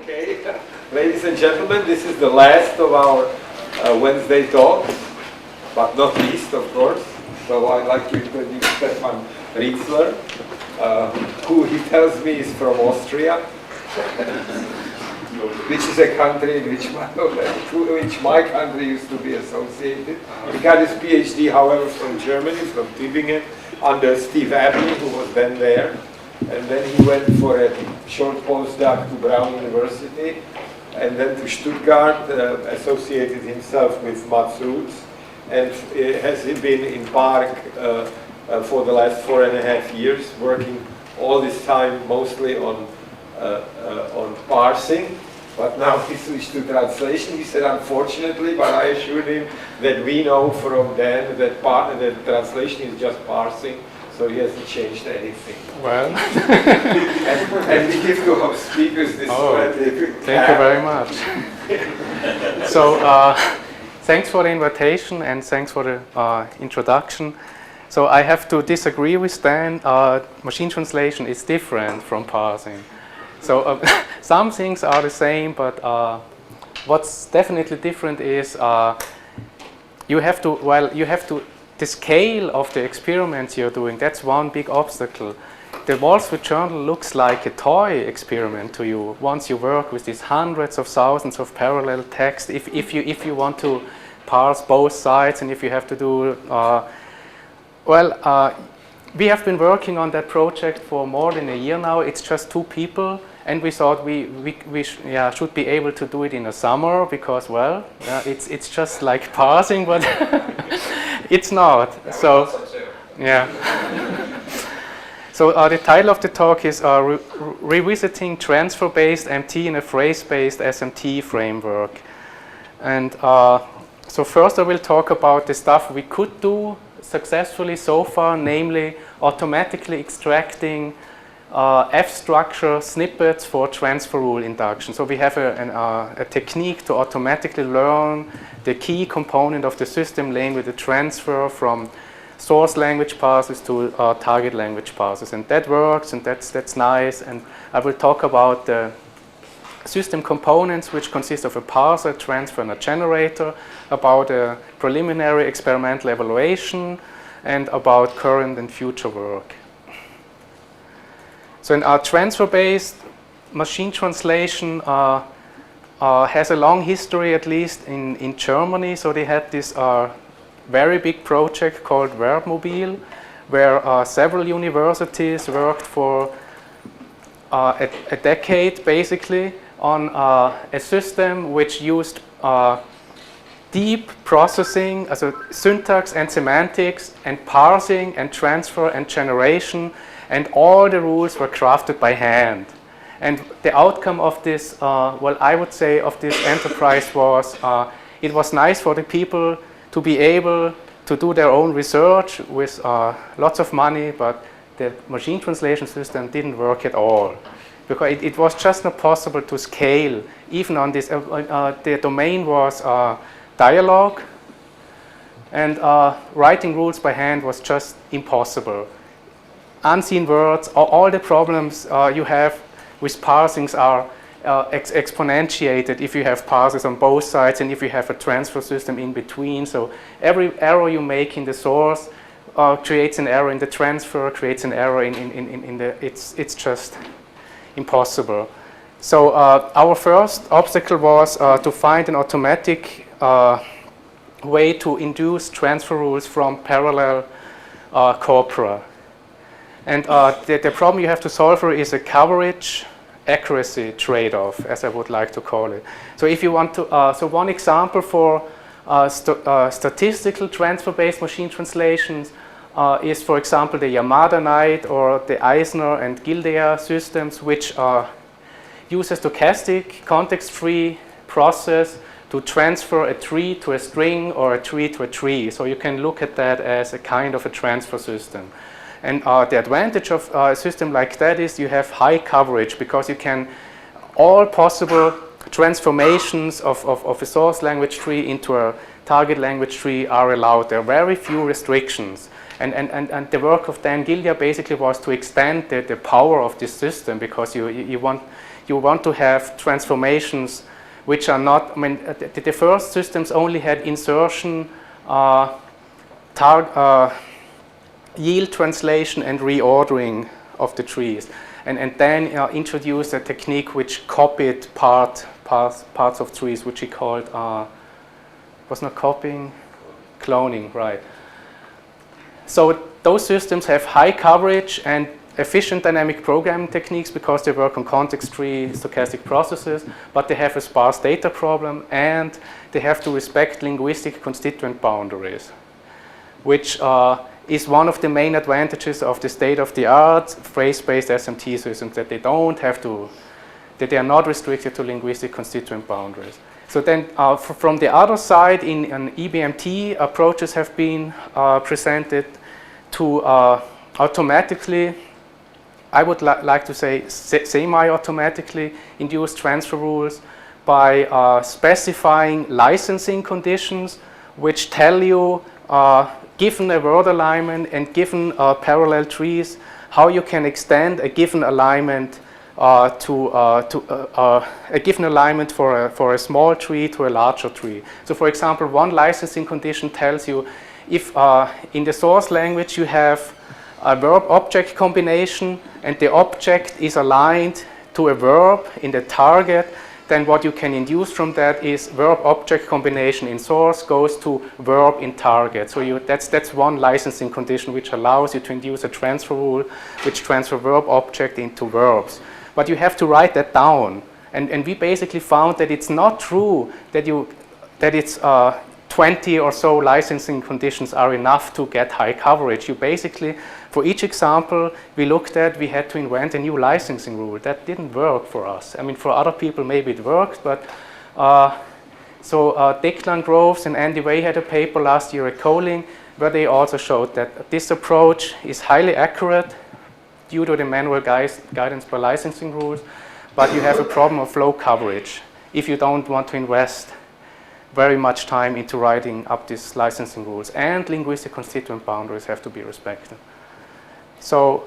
Okay, ladies and gentlemen, this is the last of our Wednesday talks, but not least, of course. So I'd like to introduce Stefan Riezler, who he tells me is from Austria, which is a country in which my country used to be associated. He got his PhD, however, from Germany, from Tübingen, under Steve Abney, who was then there. And then he went for a short postdoc to Brown University, and then to Stuttgart, associated himself with Mats Roots, and has been in PARC for the last 4.5 years, working all this time mostly on parsing. But now he switched to translation. He said, unfortunately, but I assured him that we know from Dan that translation is just parsing. So he hasn't changed anything. Well, and we give to our speakers this. Thank you very much. So, thanks for the invitation and thanks for the introduction. So I have to disagree with Dan. Machine translation is different from parsing. So some things are the same, but what's definitely different is the scale of the experiments you're doing, that's one big obstacle. The Wall Street Journal looks like a toy experiment to you once you work with these hundreds of thousands of parallel text. If you want to parse both sides and if you have to do, we have been working on that project for more than a year now. It's just 2 people, and we thought we should be able to do it in the summer because, it's just like parsing, but it's not. So, yeah. So the title of the talk is Revisiting Transfer-Based MT in a Phrase-Based SMT Framework. And so first I will talk about the stuff we could do successfully so far, namely automatically extracting F-structure snippets for transfer rule induction. So we have a technique to automatically learn the key component of the system lane with the transfer from source language parsers to target language parsers. And that works, and that's nice. And I will talk about the system components, which consist of a parser, transfer, and a generator, about a preliminary experimental evaluation, and about current and future work. So in our transfer-based machine translation has a long history, at least in Germany. So they had this very big project called Verbmobil, where several universities worked for a decade, basically, on a system which used deep processing, also syntax and semantics, and parsing and transfer and generation, and all the rules were crafted by hand. And the outcome of this, I would say, of this enterprise was, it was nice for the people to be able to do their own research with lots of money, but the machine translation system didn't work at all. Because it was just not possible to scale, even on this, the domain was dialogue, and writing rules by hand was just impossible. Unseen words, all the problems you have with parsings are exponentiated if you have parsers on both sides and if you have a transfer system in between. So every error you make in the source creates an error in the transfer, creates an error in the, it's just impossible. So our first obstacle was to find an automatic way to induce transfer rules from parallel corpora. And the problem you have to solve for is a coverage accuracy trade-off, as I would like to call it. So if you want to, so one example for statistical transfer-based machine translations is, for example, the Yamada Knight or the Eisner and Gildea systems, which use a stochastic context-free process to transfer a tree to a string or a tree to a tree. So you can look at that as a kind of a transfer system. And the advantage of a system like that is you have high coverage because you can all possible transformations of a source language tree into a target language tree are allowed. There are very few restrictions. And the work of Dan Gildia basically was to extend the power of this system, because you want to have transformations which are not, I mean, the first systems only had insertion, yield translation and reordering of the trees. And then introduced a technique which copied parts of trees, which he called, was not copying, cloning, right. So those systems have high coverage and efficient dynamic programming techniques because they work on context-free stochastic processes, but they have a sparse data problem and they have to respect linguistic constituent boundaries, which is one of the main advantages of the state-of-the-art phrase-based SMT systems, that they don't have to, that they are not restricted to linguistic constituent boundaries. So then from the other side, in an EBMT, approaches have been presented to automatically, I would like to say semi-automatically induce transfer rules by specifying licensing conditions which tell you, given a word alignment and given parallel trees, how you can extend a given alignment a given alignment for a small tree to a larger tree. So for example, one licensing condition tells you if in the source language you have a verb-object combination and the object is aligned to a verb in the target, then what you can induce from that is verb-object combination in source goes to verb in target. So that's one licensing condition which allows you to induce a transfer rule which transfer verb-object into verbs. But you have to write that down. And we basically found that it's not true that it's 20 or so licensing conditions are enough to get high coverage. You basically, for each example we looked at, we had to invent a new licensing rule. That didn't work for us. I mean, for other people maybe it worked, but Declan Groves and Andy Way had a paper last year at Coling where they also showed that this approach is highly accurate due to the manual guidance by licensing rules, but you have a problem of low coverage if you don't want to invest very much time into writing up these licensing rules, and linguistic constituent boundaries have to be respected. So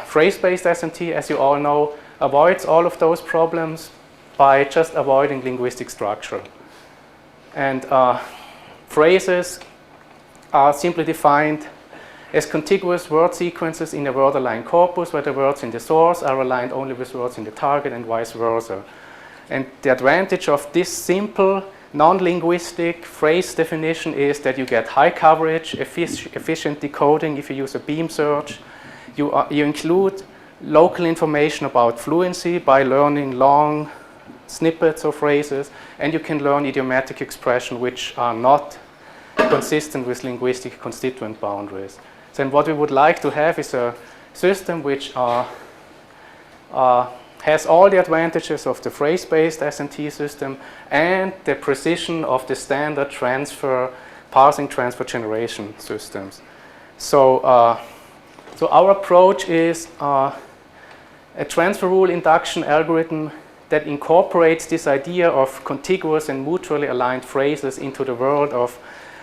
phrase-based SMT, as you all know, avoids all of those problems by just avoiding linguistic structure. And phrases are simply defined as contiguous word sequences in a word-aligned corpus where the words in the source are aligned only with words in the target and vice versa. And the advantage of this simple non-linguistic phrase definition is that you get high coverage, efficient decoding if you use a beam search. You include local information about fluency by learning long snippets of phrases, and you can learn idiomatic expression which are not consistent with linguistic constituent boundaries. Then what we would like to have is a system which has all the advantages of the phrase-based SMT system and the precision of the standard parsing transfer generation systems. So our approach is a transfer rule induction algorithm that incorporates this idea of contiguous and mutually aligned phrases into the world of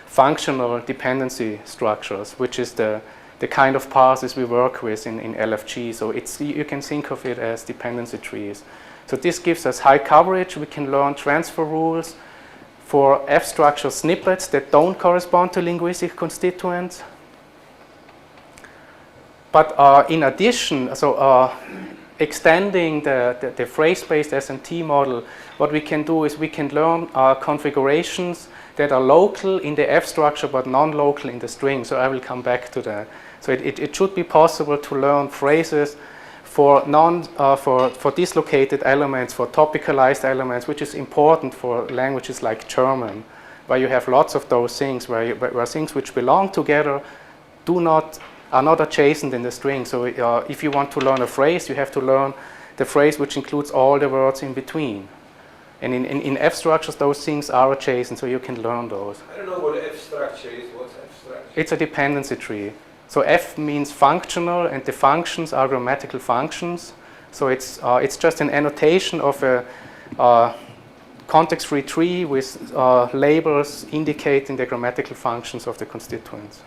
functional dependency structures, which is the kind of parses we work with in LFG. So you can think of it as dependency trees. So this gives us high coverage. We can learn transfer rules for F-structure snippets that don't correspond to linguistic constituents. But in addition, extending the phrase-based SMT model, what we can do is we can learn configurations that are local in the F structure but non-local in the string. So I will come back to that. So it should be possible to learn phrases for dislocated elements, for topicalized elements, which is important for languages like German, where you have lots of those things, where things which belong together are not adjacent in the string. So if you want to learn a phrase, you have to learn the phrase which includes all the words in between. And in F structures, those things are adjacent, so you can learn those. I don't know what F structure is. What's F structure? It's a dependency tree. So F means functional, and the functions are grammatical functions. So it's just an annotation of a context-free tree with labels indicating the grammatical functions of the constituents.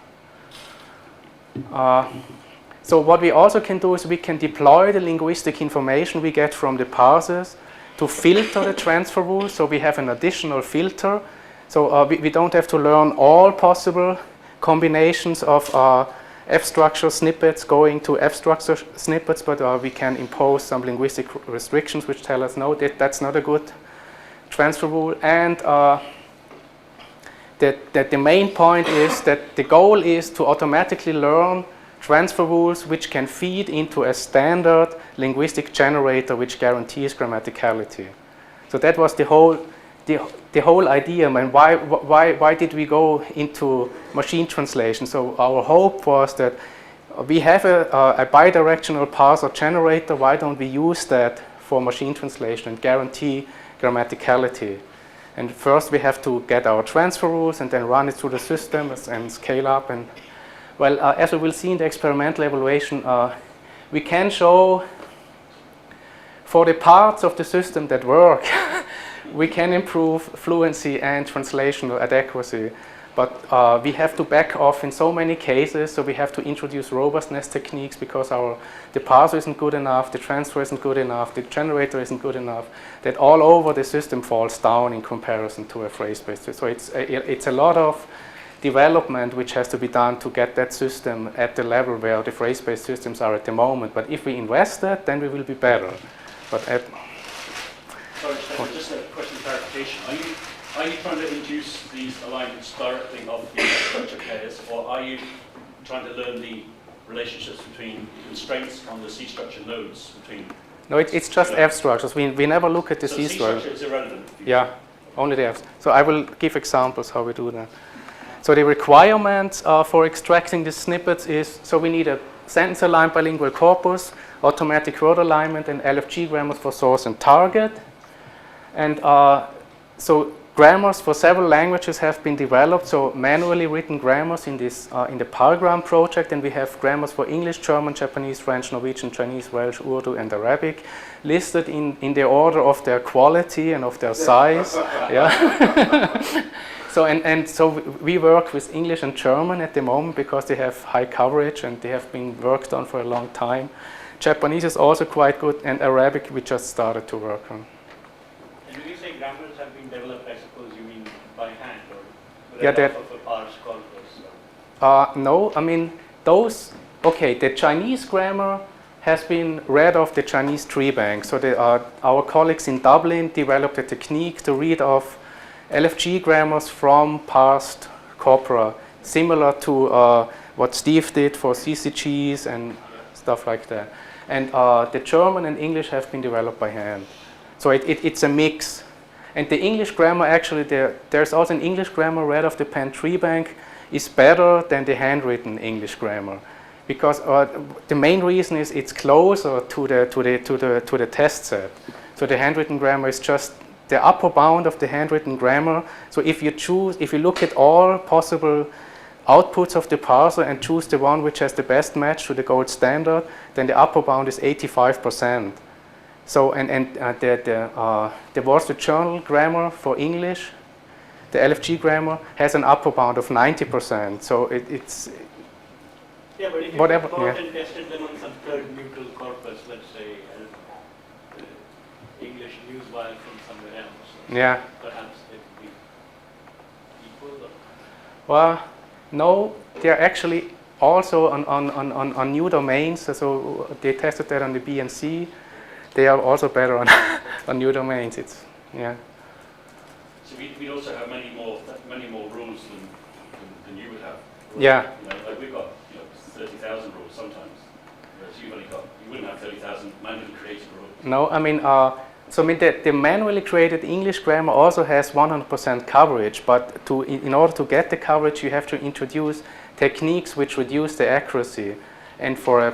So what we also can do is we can deploy the linguistic information we get from the parsers to filter the transfer rules. So we have an additional filter. So we don't have to learn all possible combinations of F-structure snippets going to F-structure snippets, but we can impose some linguistic restrictions which tell us, no, that's not a good transfer rule. And that the main point is that the goal is to automatically learn transfer rules which can feed into a standard linguistic generator which guarantees grammaticality. So that was the whole idea. And why did we go into machine translation? So our hope was that we have a bidirectional parser generator. Why don't we use that for machine translation and guarantee grammaticality? And first we have to get our transfer rules and then run it through the system and scale up. And well, as we will see in the experimental evaluation, we can show for the parts of the system that work, we can improve fluency and translational adequacy. But we have to back off in so many cases, so we have to introduce robustness techniques because the parser isn't good enough, the transfer isn't good enough, the generator isn't good enough, that all over the system falls down in comparison to a phrase-based system. So it's a lot of development which has to be done to get that system at the level where the phrase-based systems are at the moment. But if we invest that, then we will be better. But sorry, Stefan, just a question of clarification. Are you trying to induce these alignments directly of the structure pairs, or are you trying to learn the relationships between constraints on the C structure nodes between? No, it's just F structures. We never look at the C structure. C structure is irrelevant. Yeah, only the Fs. So I will give examples how we do that. So the requirements for extracting the snippets is, so we need a sentence-aligned bilingual corpus, automatic word alignment, and LFG grammars for source and target. And so grammars for several languages have been developed, so manually written grammars in the Pargram project, and we have grammars for English, German, Japanese, French, Norwegian, Chinese, Welsh, Urdu, and Arabic, listed in the order of their quality and of their size. Yeah. So we work with English and German at the moment because they have high coverage and they have been worked on for a long time. Japanese is also quite good, and Arabic we just started to work on. And when you say grammars have been developed, I suppose you mean by hand, or yeah, that of a parse corpus? No, I mean those. Okay, the Chinese grammar has been read off the Chinese tree bank. So our colleagues in Dublin developed a technique to read off LFG grammars from parsed corpora, similar to what Steve did for CCGs and stuff like that. And the German and English have been developed by hand. So it's a mix. And the English grammar, actually, there's also an English grammar read off the Penn tree bank is better than the handwritten English grammar, because the main reason is it's closer to the test set. So the handwritten grammar is just the upper bound of the handwritten grammar. So if you look at all possible outputs of the parser and choose the one which has the best match to the gold standard, then the upper bound is 85%. So the Wall Street Journal grammar for English, the LFG grammar, has an upper bound of 90%. So it's yeah, but if you whatever. go Yeah. and tested them on some third neutral corpus, let's say English news file from somewhere else, Yeah. perhaps it would be equal. Well, no, they're actually also on new domains. So they tested that on the BNC. They are also better on new domains. Yeah. So we also have many more rules than you would have. Yeah. You know, like we've got 30,000 rules sometimes, whereas you wouldn't have 30,000 manually created rules. No, I mean, the manually created English grammar also has 100% coverage, but in order to get the coverage, you have to introduce techniques which reduce the accuracy. And for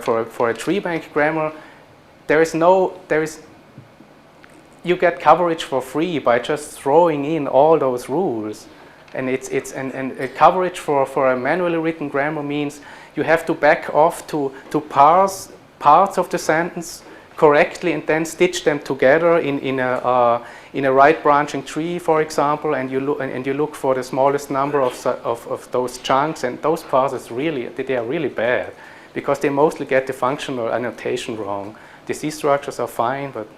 a tree bank grammar, you get coverage for free by just throwing in all those rules. And a coverage for a manually written grammar means you have to back off to parse parts of the sentence correctly and then stitch them together in a right branching tree, for example, and you look for the smallest number of those chunks, and those parsers they are really bad because they mostly get the functional annotation wrong. The C structures are fine, but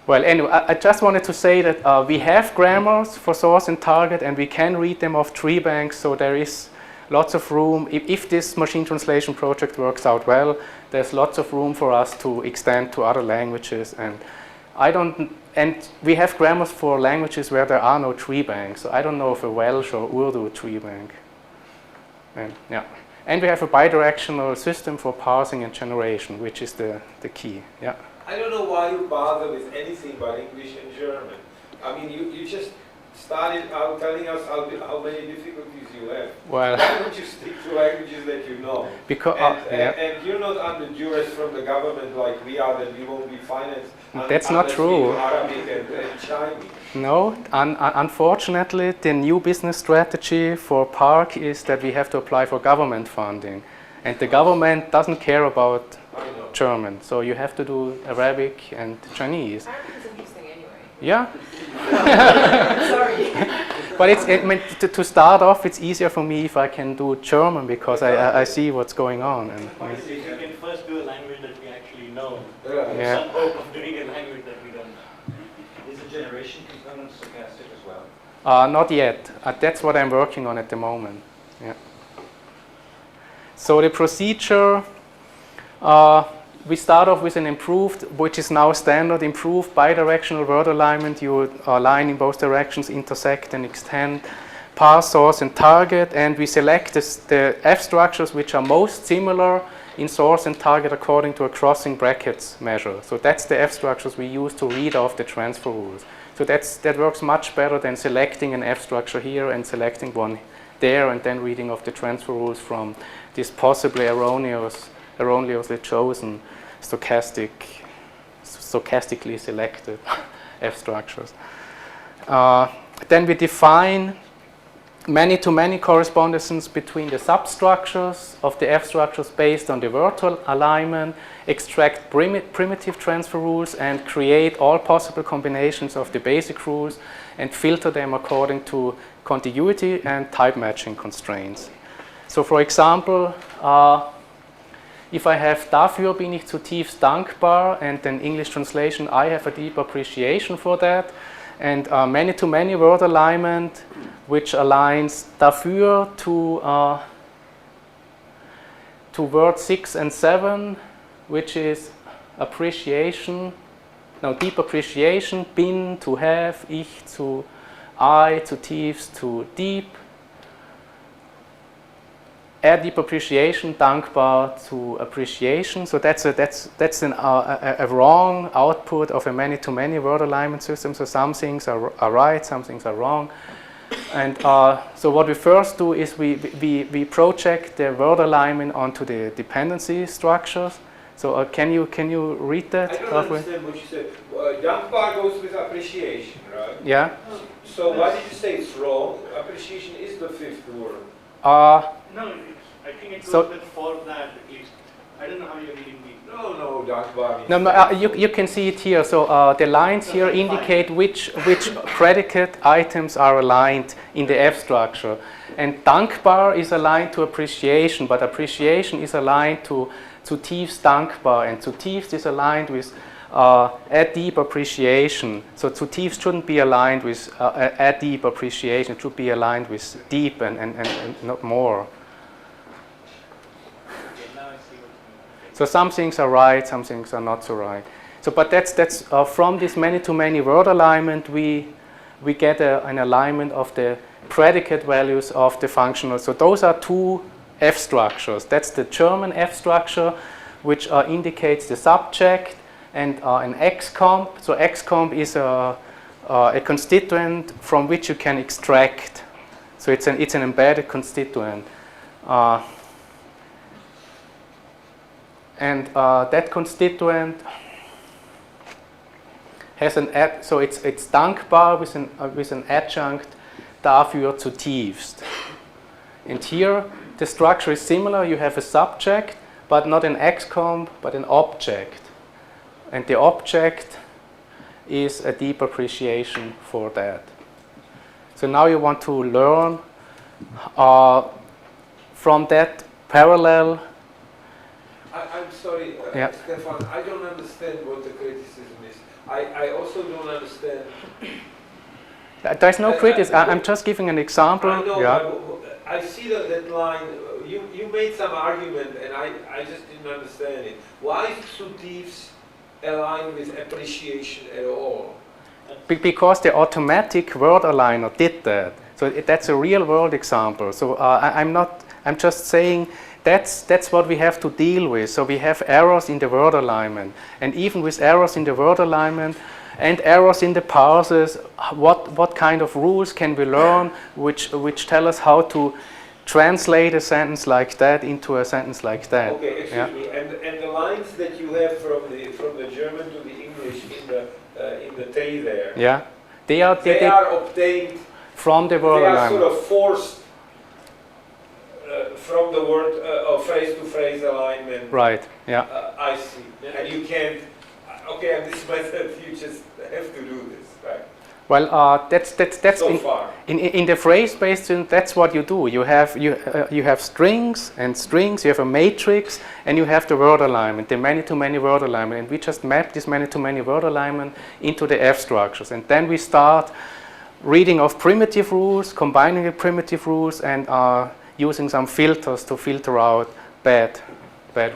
well, anyway, I just wanted to say that we have grammars for source and target, and we can read them off tree banks, so there is lots of room. If this machine translation project works out well, there's lots of room for us to extend to other languages, and we have grammars for languages where there are no tree banks, so I don't know if a Welsh or Urdu tree bank. And, yeah. And we have a bidirectional system for parsing and generation, which is the key. Yeah. I don't know why you bother with anything but English and German. I mean, you just started out telling us how many difficulties you have. Well, why don't you stick to languages that you know? Because and you're not under duress from the government like we are, that we won't be financed. That's not true. Arabic and Chinese. No, unfortunately, the new business strategy for PARC is that we have to apply for government funding, and the government doesn't care about German, so you have to do Arabic and Chinese. Arabic's interesting anyway. Yeah. Sorry. But to start off, it's easier for me if I can do German because I see what's going on. And if you can first do a language that we actually know, yeah. some hope of doing a language that we don't know. Is the generation component stochastic as well? Not yet. That's what I'm working on at the moment. Yeah. So the procedure, we start off with an improved, which is now standard, improved bidirectional word alignment. You align in both directions, intersect and extend, parse, source, and target, and we select the F structures which are most similar in source and target according to a crossing brackets measure. So that's the F structures we use to read off the transfer rules. So that works much better than selecting an F structure here and selecting one there and then reading off the transfer rules from this possibly erroneously chosen stochastically selected F structures. Then we define many-to-many correspondences between the substructures of the F structures based on the word alignment, extract primitive transfer rules, and create all possible combinations of the basic rules and filter them according to contiguity and type matching constraints. So for example, if I have dafür bin ich zutiefst dankbar and then English translation, I have a deep appreciation for that, and many-to-many word alignment which aligns dafür to word 6 and 7, which is appreciation, deep appreciation, bin to have, ich to I, zutiefst to deep, add deep appreciation, dankbar to appreciation. So that's a wrong output of a many-to-many word alignment system. So some things are right, some things are wrong. And so what we first do is we project the word alignment onto the dependency structures. So can you read that? I don't understand what you said. Dankbar goes with appreciation, right? Yeah. So why did you say it's wrong? Appreciation is the fifth word. No, I think it goes So- with for that at least. I don't know how you're reading the. No, dankbar means... No, you can see it here. So the lines here indicate which predicate items are aligned in the F structure. And dankbar is aligned to appreciation, but appreciation is aligned to zutiefst dankbar, and zutiefst is aligned with add deep appreciation. So zutiefst shouldn't be aligned with add deep appreciation. It should be aligned with deep and not more. So some things are right, some things are not so right. So, but that's from this many-to-many word alignment, we get an alignment of the predicate values of the functional. So those are two F structures. That's the German F structure, which indicates the subject, and an X-comp. So X-comp is a constituent from which you can extract. So it's an embedded constituent. And that constituent has so it's dankbar with an adjunct dafür zutiefst. And here the structure is similar. You have a subject, but not an X-comp, but an object. and the object is a deep appreciation for that. So now you want to learn from that parallel. I'm sorry, Yeah. Stefan, I don't understand what the criticism is. I also don't understand. There's no criticism. I'm just giving an example. I know, Yeah. I see that line. You made some argument, and I just didn't understand it. Why should thieves align with appreciation at all? Because the automatic word aligner did that. So that's a real world example. So I'm just saying that's what we have to deal with. So we have errors in the word alignment. And even with errors in the word alignment and errors in the parsers, what kind of rules can we learn which tell us how to translate a sentence like that into a sentence like that? Okay, excuse me. And the lines that you have from the German to the English in the T there. Yeah, they are obtained from the word they are alignment. sort of forced from the word of phrase-to-phrase alignment. Right. Yeah. I see. And you can't. Okay, and this method you just have to do this, right? Well, that's So far. in the phrase-based, that's what you do. You have strings and strings. You have a matrix, and you have the word alignment, the many-to-many word alignment, and we just map this many-to-many word alignment into the F structures, and then we start reading of primitive rules, combining the primitive rules, and using some filters to filter out bad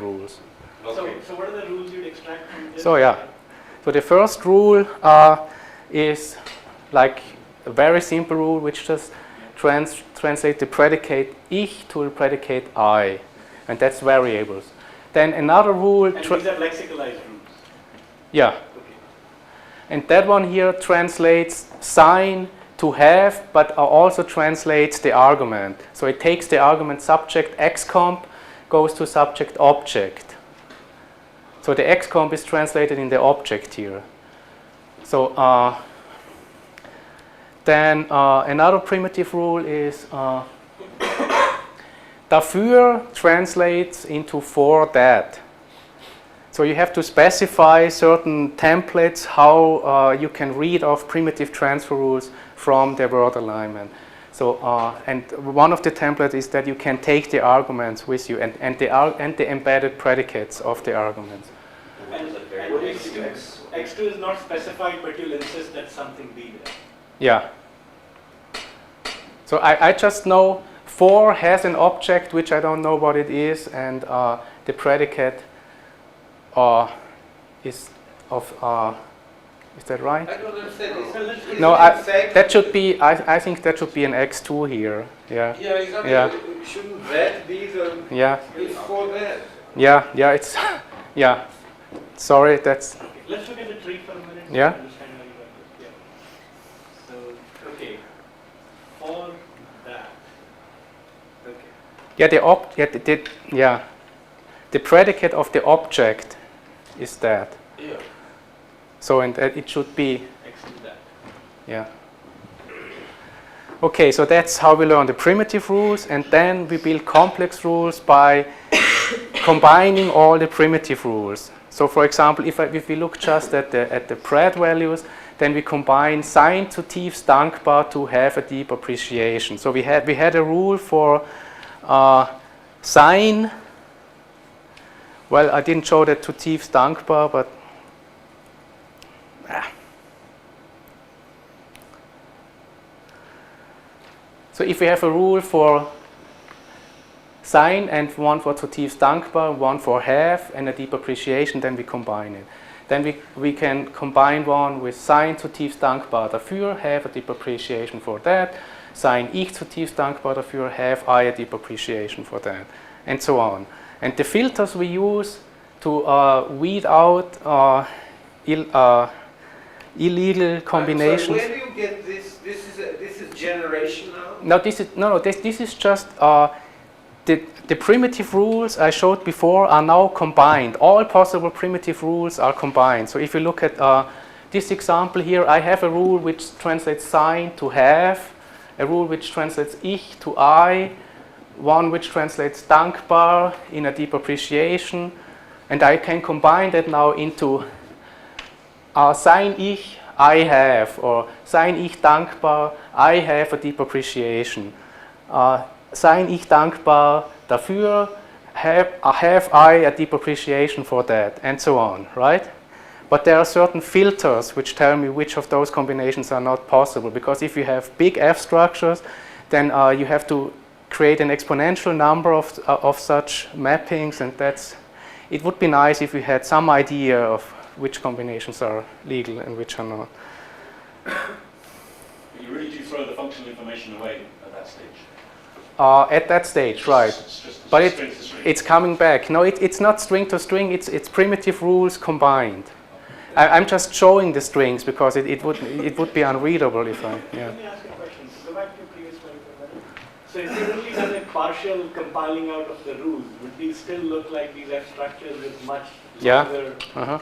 rules. Okay. So what are the rules you'd extract from this? So yeah, so the first rule is like a very simple rule which just translates the predicate ich to the predicate I, and that's variables. Then another rule. And these are lexicalized rules. Yeah. Okay. And that one here translates sign to have, but also translates the argument. So it takes the argument subject xcomp, goes to subject object. So the xcomp is translated in the object here. So then another primitive rule is dafür translates into for that. So you have to specify certain templates how you can read off primitive transfer rules from the word alignment. So and one of the templates is that you can take the arguments with you and the embedded predicates of the arguments. And X2 is not specified, but you'll insist that something be there. Yeah. So I just know for has an object which I don't know what it is, and the predicate is of is that right? I don't understand. No, that should be. I think that should be an X2 here. Yeah. Yeah, exactly. Yeah. Shouldn't that be the Yeah. is for that? Yeah. Yeah. It's yeah. Sorry, that's Okay. Let's look at the tree for a minute. Yeah. To understand how you got this. Yeah. So, okay. For that. Okay. yeah. The predicate of the object is that. Yeah. So and it should be X to that. yeah. Okay, so that's how we learn the primitive rules, and then we build complex rules by combining all the primitive rules. So for example, if we look just at the pred values, then we combine sign to tiefs dankbar to have a deep appreciation. So we had a rule for sign. Well, I didn't show that to tiefs dankbar, but so if we have a rule for sign and one for zutiefst dankbar, one for have and a deep appreciation, then we combine it. Then we can combine one with sign zutiefst dankbar dafür, have a deep appreciation for that, sign ich zutiefst dankbar dafür, have I a deep appreciation for that, and so on. And the filters we use to weed out illegal combinations. So where do you get this? This is generation now? No, this is just the primitive rules I showed before are now combined. All possible primitive rules are combined. So if you look at this example here, I have a rule which translates sign to have, a rule which translates ich to I, one which translates dankbar in a deep appreciation, and I can combine that now into sein ich, I have, or sein ich dankbar, I have a deep appreciation. Sein ich dankbar dafür, have I a deep appreciation for that, and so on, right? But there are certain filters which tell me which of those combinations are not possible, because if you have big F structures, then you have to create an exponential number of such mappings, and it would be nice if we had some idea of which combinations are legal and which are not. You really do throw the functional information away at that stage. At that stage, right. But it's coming back. No, it's not string to string, it's primitive rules combined. I'm just showing the strings because it would be unreadable if I, yeah. Let me ask you a question. Go back to your previous one for a minute. So if you only done a partial compiling out of the rules, would these still look like these F structures with much longer? Uh-huh.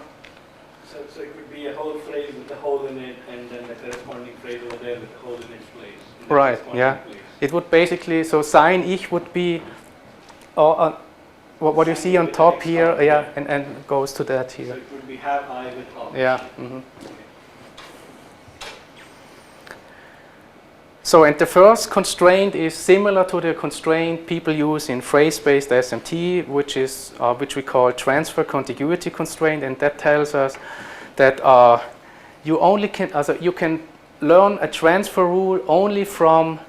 So it could be a whole phrase with a hole in it, and then the corresponding phrase over there with a hole in its place. Right, yeah. It would basically, so sein ich would be, what you see on top here, yeah, and goes to that here. So it would be have I with of. Yeah. Mm-hmm. So, and the first constraint is similar to the constraint people use in phrase-based SMT, which we call transfer contiguity constraint, and that tells us that you can learn a transfer rule only from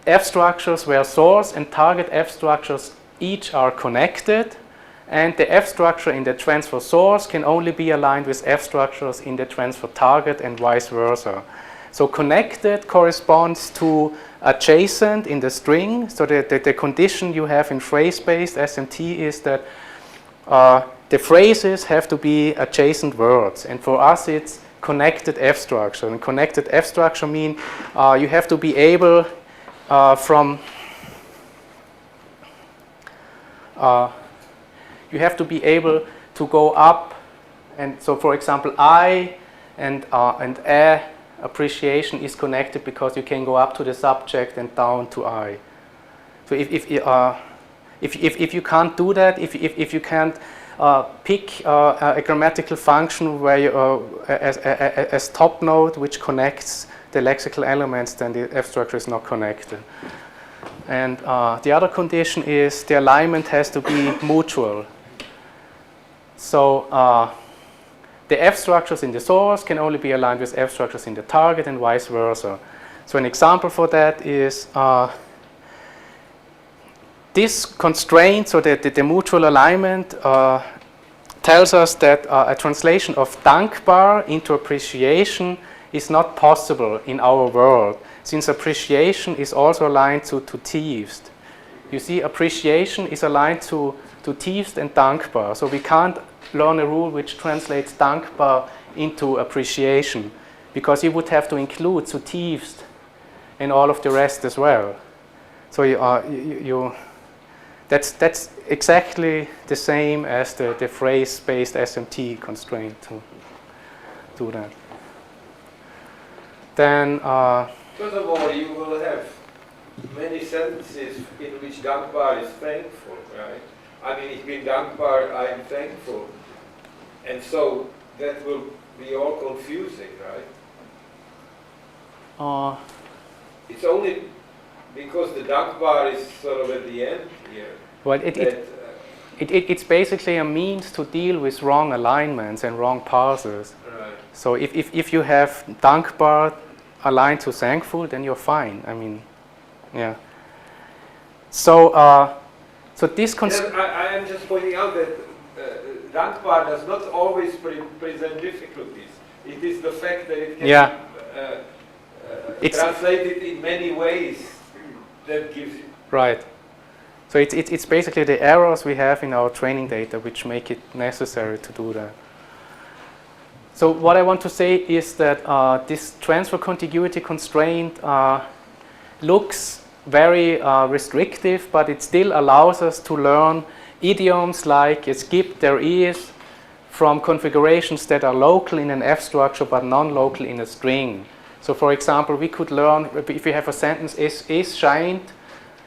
F structures where source and target F structures each are connected, and the F structure in the transfer source can only be aligned with F structures in the transfer target and vice versa. So connected corresponds to adjacent in the string. So the condition you have in phrase-based SMT is that the phrases have to be adjacent words. And for us it's connected F structure. And connected F structure mean you have to be able you have to be able to go up, and so for example I and a appreciation is connected because you can go up to the subject and down to I. So if you can't do that, if you can't pick a grammatical function where you, as top node which connects the lexical elements, then the F structure is not connected. And the other condition is the alignment has to be mutual. So the F structures in the source can only be aligned with F structures in the target and vice versa. So an example for that is this constraint, so that the mutual alignment tells us that a translation of dankbar into appreciation is not possible in our world, since appreciation is also aligned to tiefst. You see, appreciation is aligned to tiefst and dankbar, so we can't learn a rule which translates dankbar into appreciation, because you would have to include tiefst and all of the rest as well. So that's exactly the same as the phrase-based SMT constraint to do that. Then furthermore, you will have many sentences in which dankbar is thankful, right? I mean, ich bin dankbar, I am thankful. And so that will be all confusing, right? It's only because the dankbar is sort of at the end here. Well, it's basically a means to deal with wrong alignments and wrong parsers. Right. So if you have dankbar aligned to thankful, then you're fine. I mean, yeah. So this I am just pointing out that dankbar does not always present difficulties. It is the fact that it can be translated in many ways that gives you. Right. So it's basically the errors we have in our training data which make it necessary to do that. So what I want to say is that this transfer contiguity constraint looks very restrictive, but it still allows us to learn idioms like skip there is from configurations that are local in an F structure but non-local in a string. So for example, we could learn, if we have a sentence es scheint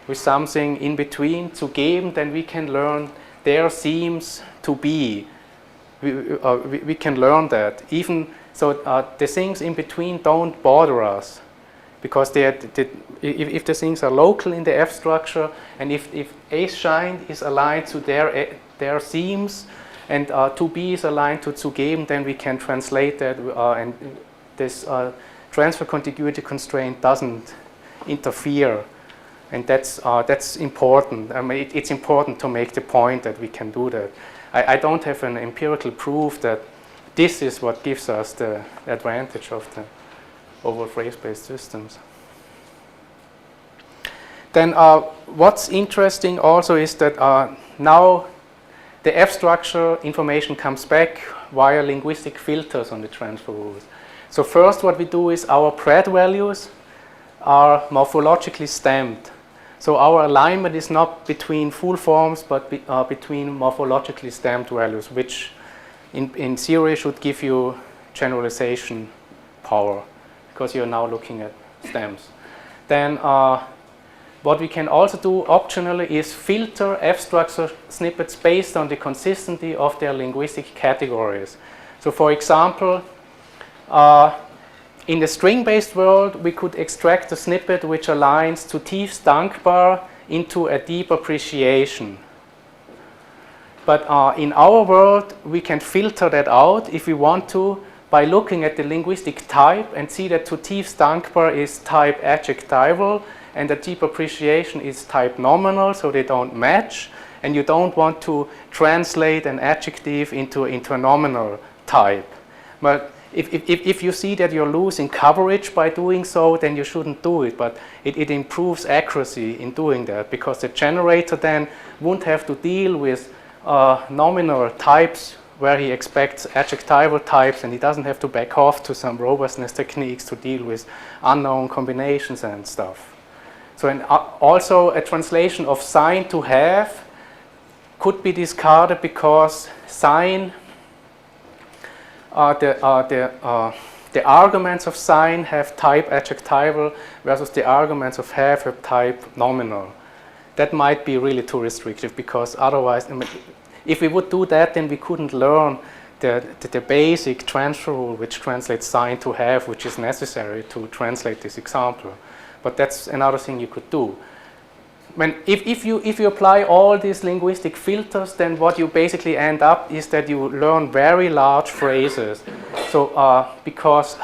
with something in between to geben, then we can learn there seems to be. we can learn that. Even so, the things in between don't bother us, because if the things are local in the F structure, and if A shine is aligned to their seams, and 2B is aligned to zugeben, then we can translate that, and this transfer contiguity constraint doesn't interfere, and that's important. I mean, it's important to make the point that we can do that. I don't have an empirical proof that this is what gives us the advantage of the over phrase-based systems. Then what's interesting also is that now the F structure information comes back via linguistic filters on the transfer rules. So first what we do is our Pratt values are morphologically stamped. So our alignment is not between full forms, but between morphologically stamped values, which in theory should give you generalization power, because you're now looking at stems. Then what we can also do optionally is filter F structure snippets based on the consistency of their linguistic categories. So for example, in the string-based world, we could extract a snippet which aligns to Thief's dankbar into a deep appreciation. But in our world, we can filter that out if we want to by looking at the linguistic type and see that to Thief's dankbar is type adjectival and the deep appreciation is type nominal, so they don't match. And you don't want to translate an adjective into a nominal type. But if you see that you're losing coverage by doing so, then you shouldn't do it. But it improves accuracy in doing that, because the generator then won't have to deal with nominal types where he expects adjectival types, and he doesn't have to back off to some robustness techniques to deal with unknown combinations and stuff. So and also a translation of sign to have could be discarded because sign, the arguments of sign have type adjectival versus the arguments of have type nominal. That might be really too restrictive, because otherwise, I mean, if we would do that, then we couldn't learn the basic transfer rule which translates sign to have, which is necessary to translate this example. But that's another thing you could do. If you apply all these linguistic filters, then what you basically end up is that you learn very large phrases. So because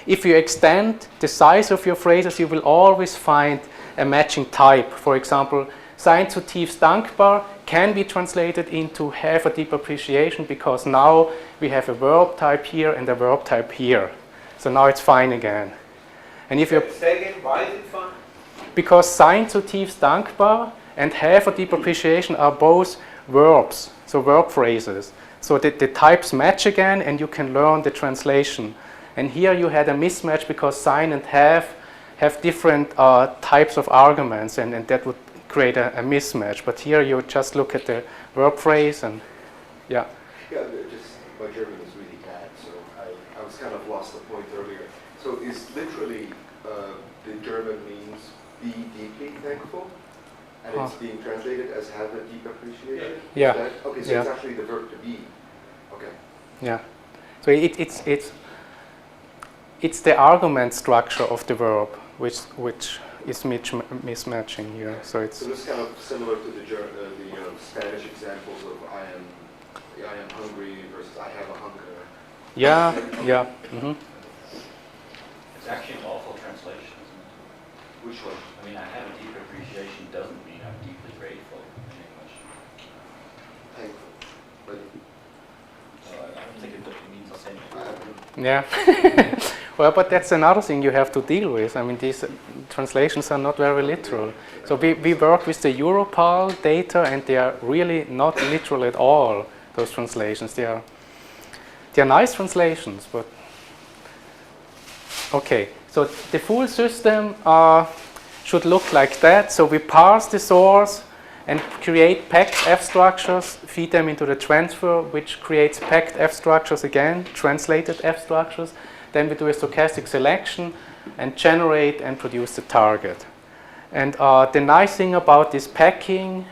if you extend the size of your phrases, you will always find a matching type. For example, sign to Thief's dankbar can be translated into have a deep appreciation, because now we have a verb type here and a verb type here. So now it's fine again. And if you say again, why is it fine? Because sign to Thief's dankbar and have a deep appreciation are both verbs, so verb phrases. So the types match again, and you can learn the translation. And here you had a mismatch because sign and have different types of arguments, and that would create a mismatch. But here you just look at the verb phrase and yeah. Yeah, just my German is really bad, so I was kind of lost the point earlier. So is literally the German means be deeply thankful, and it's being translated as have a deep appreciation? Yeah. Okay, so it's actually the verb to be. Okay. Yeah. So it's the argument structure of the verb which is mismatching here. So it's. So this is kind of similar to the Spanish examples of I am hungry versus I have a hunger. Yeah. Yeah. Mm-hmm. It's actually an awful translation, isn't it? Which one? I mean, I have a deep appreciation doesn't mean I'm deeply grateful in English. Thankful. But I don't think it means the same thing. Yeah. Well, but that's another thing you have to deal with. I mean, these translations are not very literal. So we work with the Europal data, and they are really not literal at all, those translations. They are nice translations, but okay. So the full system should look like that. So we parse the source and create packed F structures, feed them into the transfer, which creates packed F structures again, translated F structures. Then we do a stochastic selection and generate and produce the target. And the nice thing about this packing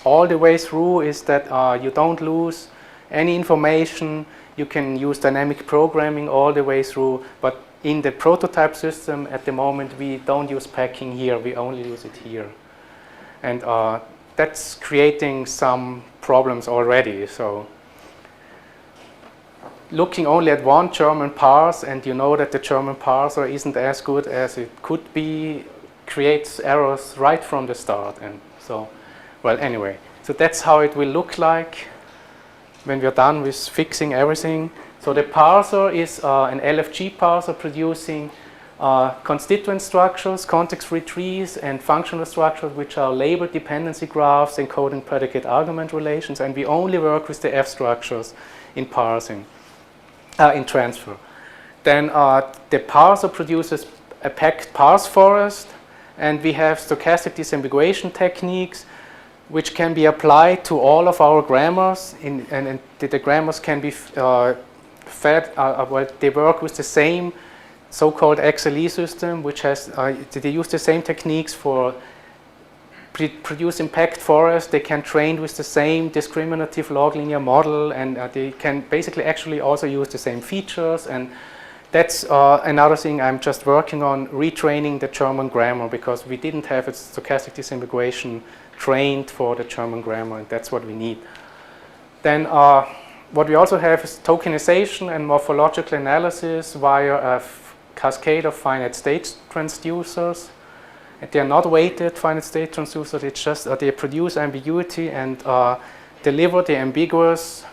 all the way through is that you don't lose any information. You can use dynamic programming all the way through, but in the prototype system at the moment we don't use packing here, we only use it here. And that's creating some problems already. So looking only at one German parse, and you know that the German parser isn't as good as it could be, creates errors right from the start. And so, well, anyway, so that's how it will look like when we're done with fixing everything. So the parser is an LFG parser producing constituent structures, context-free trees, and functional structures, which are labeled dependency graphs encoding predicate-argument relations, and we only work with the F structures in parsing, in transfer. Then the parser produces a packed parse forest, and we have stochastic disambiguation techniques which can be applied to all of our grammars, and the grammars can be fed, well, they work with the same so-called XLE system, which has, they use the same techniques for producing packed forest. They can train with the same discriminative log linear model, and they can basically actually also use the same features. And that's another thing I'm just working on, retraining the German grammar, because we didn't have its stochastic disambiguation trained for the German grammar, and that's what we need. Then what we also have is tokenization and morphological analysis via a cascade of finite state transducers. And they are not weighted finite state transducers, it's just they produce ambiguity and deliver the ambiguous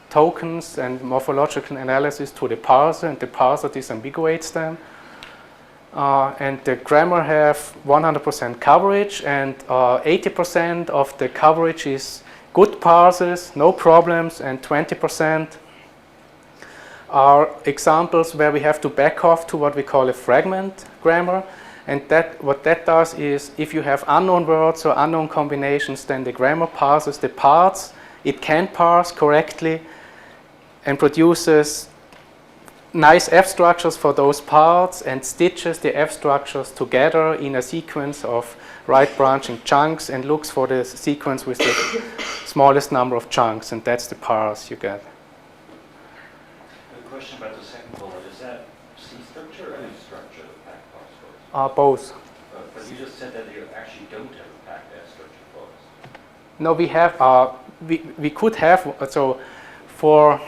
tokens and morphological analysis to the parser, and the parser disambiguates them. And the grammar have 100% coverage, and 80% of the coverage is good parsers, no problems, and 20% are examples where we have to back off to what we call a fragment grammar. And what that does is, if you have unknown words or unknown combinations, then the grammar parses the parts it can parse correctly and produces nice F structures for those parts and stitches the F structures together in a sequence of right branching chunks and looks for the sequence with the smallest number of chunks, and that's the parse you get. A question about the second bullet, is that C structure or F structure, the packed parse forest? Both. But you just said that you actually don't have a packed F structure forest. No, we have, we could have, so for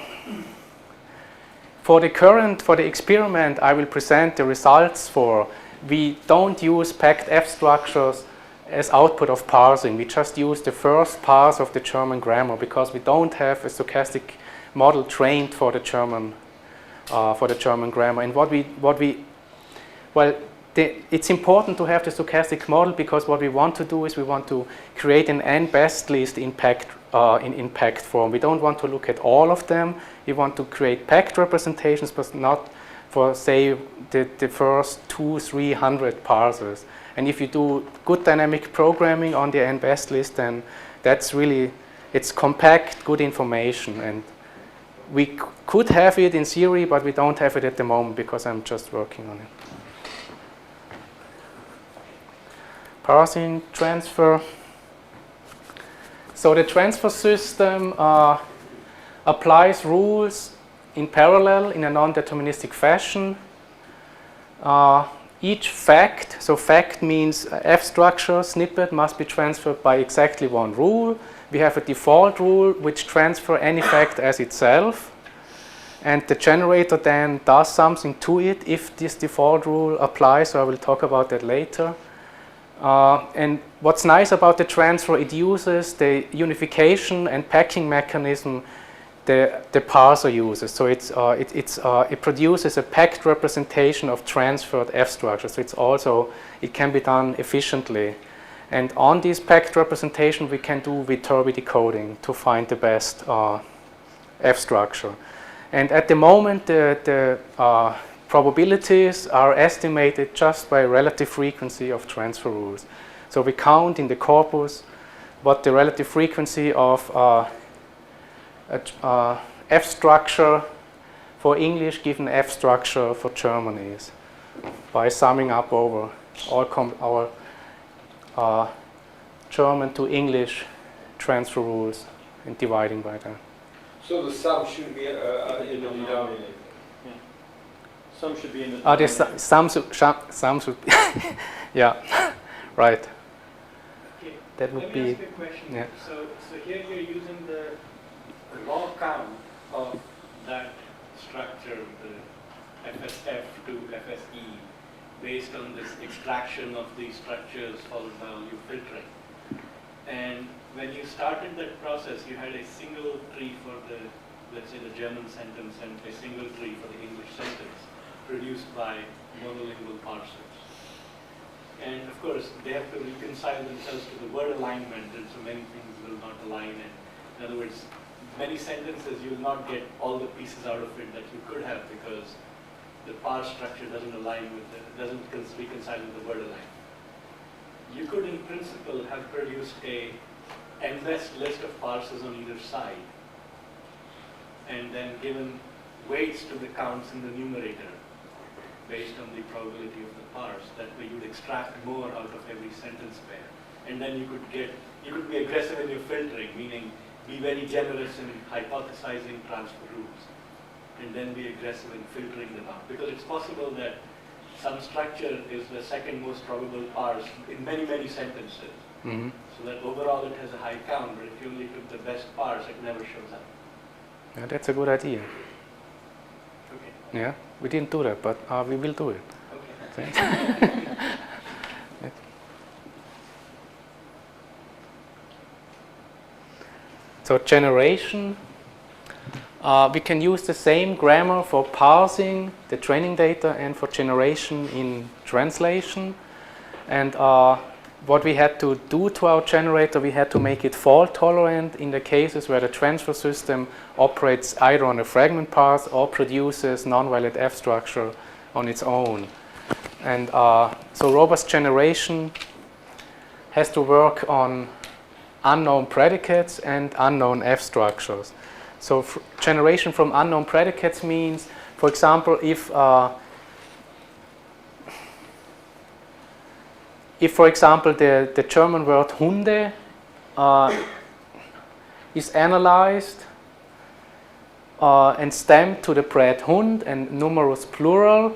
the experiment I will present the results for, we don't use packed F structures as output of parsing. We just use the first parse of the German grammar because we don't have a stochastic model trained for the German grammar. And it's important to have the stochastic model, because what we want to do is we want to create an n-best list in packed form. We don't want to look at all of them. We want to create packed representations, but not for, say, the first 200-300 parsers. And if you do good dynamic programming on the n-best list, then that's really, it's compact, good information. And we could have it in theory, but we don't have it at the moment because I'm just working on it. Parsing, transfer. So the transfer system applies rules in parallel in a non-deterministic fashion. Each fact, so fact means F structure snippet must be transferred by exactly one rule. We have a default rule which transfers any fact as itself, and the generator then does something to it if this default rule applies, so I will talk about that later. And what's nice about the transfer, it uses the unification and packing mechanism the parser uses. So it produces a packed representation of transferred F structures. So it can be done efficiently. And on this packed representation, we can do Viterbi decoding to find the best F structure. And at the moment, the probabilities are estimated just by relative frequency of transfer rules. So we count in the corpus what the relative frequency of F structure for English given F structure for German is, by summing up over all our German to English transfer rules and dividing by that. So the sum should be in the denominator. Some should be in the There's some should be yeah, right. Okay. That would Let me be, ask you a question. yeah. So here you're using the raw count of that structure, the FSF to FSE, based on this extraction of these structures followed by value filtering. And when you started that process, you had a single tree for the, let's say, the German sentence and a single tree for the English sentence, produced by monolingual parsers. And of course, they have to reconcile themselves to the word alignment, and so many things will not align. And in other words, many sentences you will not get all the pieces out of it that you could have because the parse structure doesn't align with it, doesn't reconcile with the word alignment. You could, in principle, have produced a endless list of parses on either side, and then given weights to the counts in the numerator based on the probability of the parse. That way you'd extract more out of every sentence pair. And then you could be aggressive in your filtering, meaning be very generous in hypothesizing transfer rules, and then be aggressive in filtering them out. Because it's possible that some structure is the second most probable parse in many, many sentences. Mm-hmm. So that overall it has a high count, but if you only took the best parse, it never shows up. Yeah, that's a good idea. Okay. Yeah, we didn't do that, but we will do it. Okay. So generation, we can use the same grammar for parsing the training data and for generation in translation. And what we had to do to our generator, we had to make it fault tolerant in the cases where the transfer system operates either on a fragment parse or produces non-valid F structure on its own. And so robust generation has to work on unknown predicates and unknown F structures. So generation from unknown predicates means, for example, if for example the German word Hunde is analyzed and stamped to the pred Hund and numerus plural,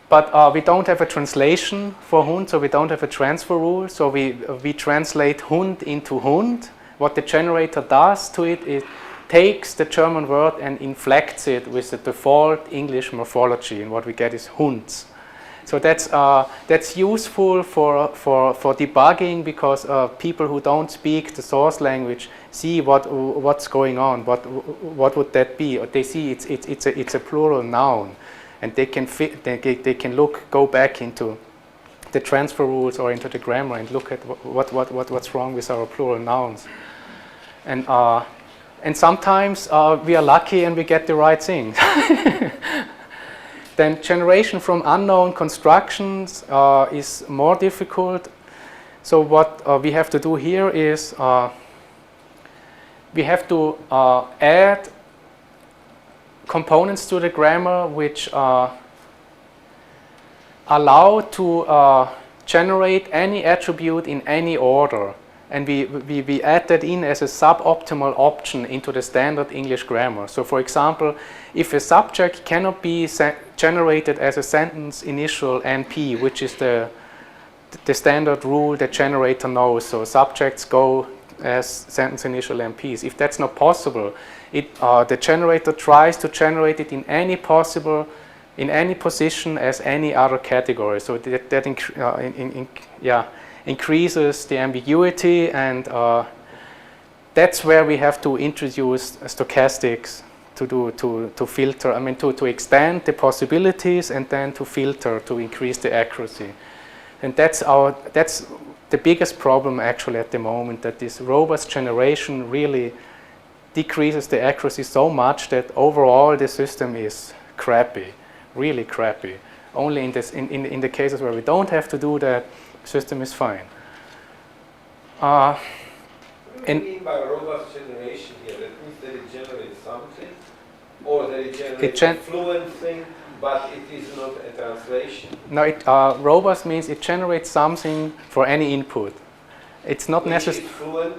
but we don't have a translation for Hund, so we don't have a transfer rule, so we translate Hund into Hund. What the generator does to it, it takes the German word and inflects it with the default English morphology, and what we get is Hunds. So that's useful for debugging, because people who don't speak the source language see what's going on. What would that be? Or they see it's a plural noun, and they can go back into the transfer rules or into the grammar and look at what's wrong with our plural nouns. And sometimes we are lucky and we get the right thing. Then generation from unknown constructions is more difficult. So what we have to do here is we have to add components to the grammar which allow to generate any attribute in any order. And we add that in as a suboptimal option into the standard English grammar. So for example, if a subject cannot be generated as a sentence initial NP, which is the standard rule the generator knows, so subjects go as sentence initial NPs. If that's not possible, the generator tries to generate it in any position as any other category. So that increases the ambiguity, and that's where we have to introduce stochastics to filter. I mean, to extend the possibilities and then to filter to increase the accuracy. And that's the biggest problem actually at the moment, that this robust generation really decreases the accuracy so much that overall the system is crappy, really crappy. Only in the cases where we don't have to do that, system is fine. What do you mean by robust generation here? That means that it generates something, or that it generates a fluent thing, but it is not a translation? No, robust means it generates something for any input. It's not necessary. Fluent?